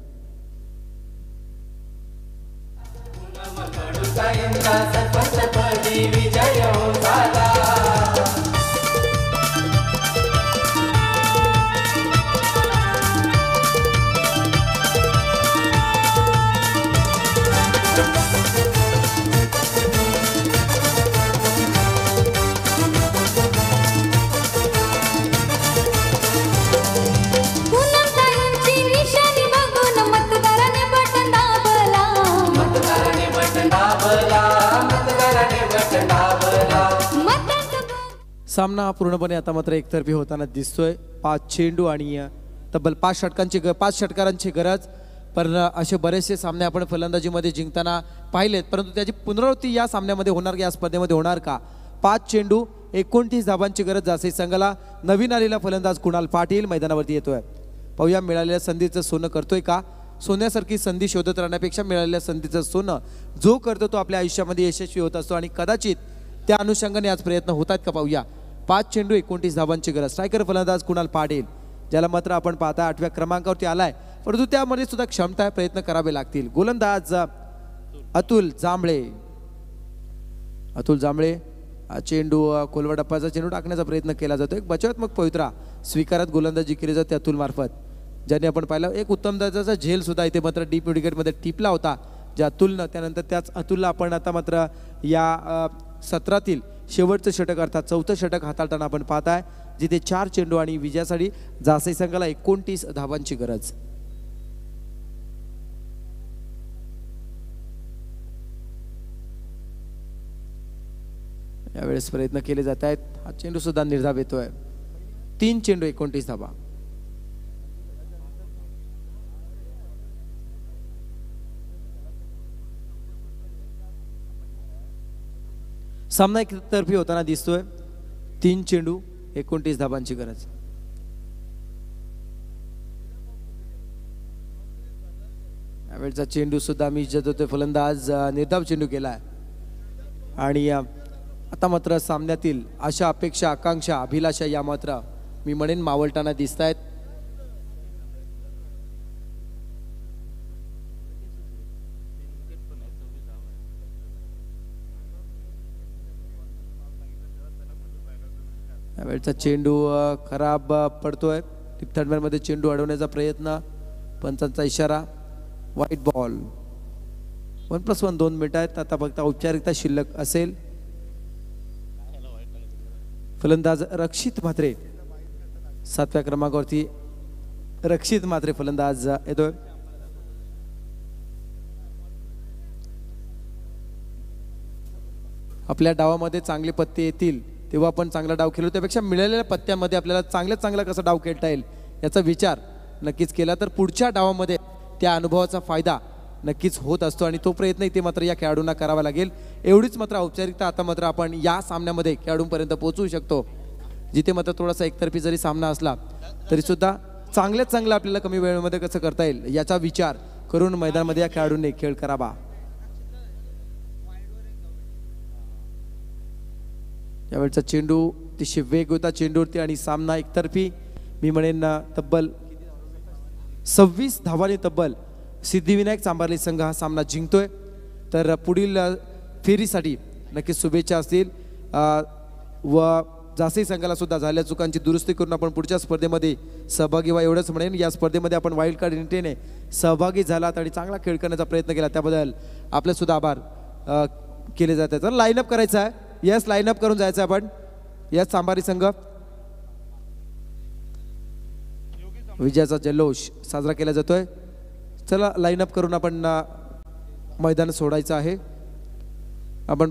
पूनमताईंची निशाणी बघून मतदाराने बटन दाबला. मतांचं सामना पूर्णपणे आता मात्र एकतर्फी होताना दिसतोय. 5 चेंडू आणि तब्बल 5 षटकारांची गरज. पण असे बरेचसे सामने आपण फलंदाजीमध्ये जिंकताना पाहिलेत, परंतु त्याची पुनरावृत्ती या सामन्यामध्ये होणार का, या स्पर्धेमध्ये होणार का? 5 चेंडू 29 धावांची गरज जासे संघाला. नवीन आलेला फलंदाज कुणाल पाटील मैदानावरती येतोय. पाहूया मिळालेल्या संधीचं सोनं करतोय का. सोन्यासारखी संधी शोधत राहण्यापेक्षा मिळालेल्या संधीचं सोनं जो करतो तो आपल्या आयुष्यामध्ये यशस्वी होत असतो आणि कदाचित त्या अनुषंगाने आज प्रयत्न होतात का पाहूया. 5 चेंडू 29 धावांची गरज. स्ट्रायकर फलंदाज कुणाल पाटील, ज्याला मात्र आपण पाहता 8व्या क्रमांकावरती आलाय, परंतु त्यामध्ये सुद्धा क्षमता आहे, प्रयत्न करावे लागतील. गोलंदाज अतुल जांभळे. हा चेंडू खोलवर टप्प्याचा चेंडू टाकण्याचा प्रयत्न केला जातो. एक बचावात्मक पवित्रा स्वीकारत गोलंदाजी केली जाते अतुल मार्फत, ज्याने आपण पाहिलं एक उत्तम दर्जाचा झेल सुद्धा इथे मात्र डीप विकेटमध्ये टिपला होता ज्या अतुलनं. त्यानंतर त्याच अतुलला आपण आता मात्र या सत्रातील शेवटचं षटक अर्थात 4थं षटक हाताळताना आपण पाहताय, जिथे 4 चेंडू आणि विजयासाठी जासे संघाला 29 धावांची गरज. यावेळेस प्रयत्न केले जात आहेत. हा चेंडू सुद्धा निर्धाव येतोय. 3 चेंडू 29 धावा. सामना एकतर्फी होताना दिसतोय. 3 चेंडू 29 धावांची गरज. यावेळचा चेंडू सुद्धा मी इज्जत होते फलंदाज निर्धाव चेंडू केलाय आणि आता मात्र सामन्यातील आशा अपेक्षा आकांक्षा अभिलाषा या मात्र मी म्हणेन मावळताना दिसत आहेत. यावेळचा चेंडू खराब पडतोय. थर्ड मध्ये चेंडू अडवण्याचा प्रयत्न, पंचांचा इशारा, व्हाईट बॉल. 1+1 2 मिनिटं आहेत. आता फक्त औपचारिकता शिल्लक असेल. फलंदाज रक्षित म्हात्रे 7व्या क्रमांकावरती रक्षित म्हात्रे फलंदाज येतोय. आपल्या डावामध्ये चांगले पत्ते येतील तेव्हा आपण चांगला डाव खेळू, त्यापेक्षा मिळालेल्या पत्त्यामध्ये आपल्याला चांगला कसा डाव खेळता येईल याचा विचार नक्कीच केला तर पुढच्या डावामध्ये त्या अनुभवाचा फायदा नक्कीच होत असतो आणि तो प्रयत्न इथे मात्र या खेळाडूंना करावा लागेल. एवढीच मात्र औपचारिकता आता मात्र आपण या सामन्यामध्ये खेळाडूंपर्यंत पोहोचू शकतो, जिथे मात्र थोडासा एकतर्फी जरी सामना असला तरी सुद्धा चांगल्यात चांगलं आपल्याला कमी वेळेमध्ये कसं करता येईल याचा विचार करून मैदानामध्ये या खेळाडूंनी खेळ करावा. यावेळचा चेंडू अतिशय वेग होता चेंडूवरती आणि सामना एकतर्फी मी म्हणेन तब्बल 26 धावांनी तब्बल सिद्धिविनायक चांभारली संघ हा सामना जिंकतोय. तर पुढील फेरीसाठी नक्कीच शुभेच्छा असतील व जासे संघाला सुद्धा झालेल्या चुकांची दुरुस्ती करून आपण पुढच्या स्पर्धेमध्ये सहभागी व्हा एवढंच म्हणेन. या स्पर्धेमध्ये आपण वाईल्ड कार्ड एंट्रीने सहभागी झालात आणि चांगला खेळ करण्याचा प्रयत्न केला त्याबद्दल आपले सुद्धा आभार केले जातात. तर लाईनअप करायचा आहे. यस, लाईनअप करून जायचं आपण. यस, चांभारी संघ विजयाचा जल्लोष साजरा केला जातोय. चला लाईनअप करून आपण मैदान सोडायचं आहे. आपण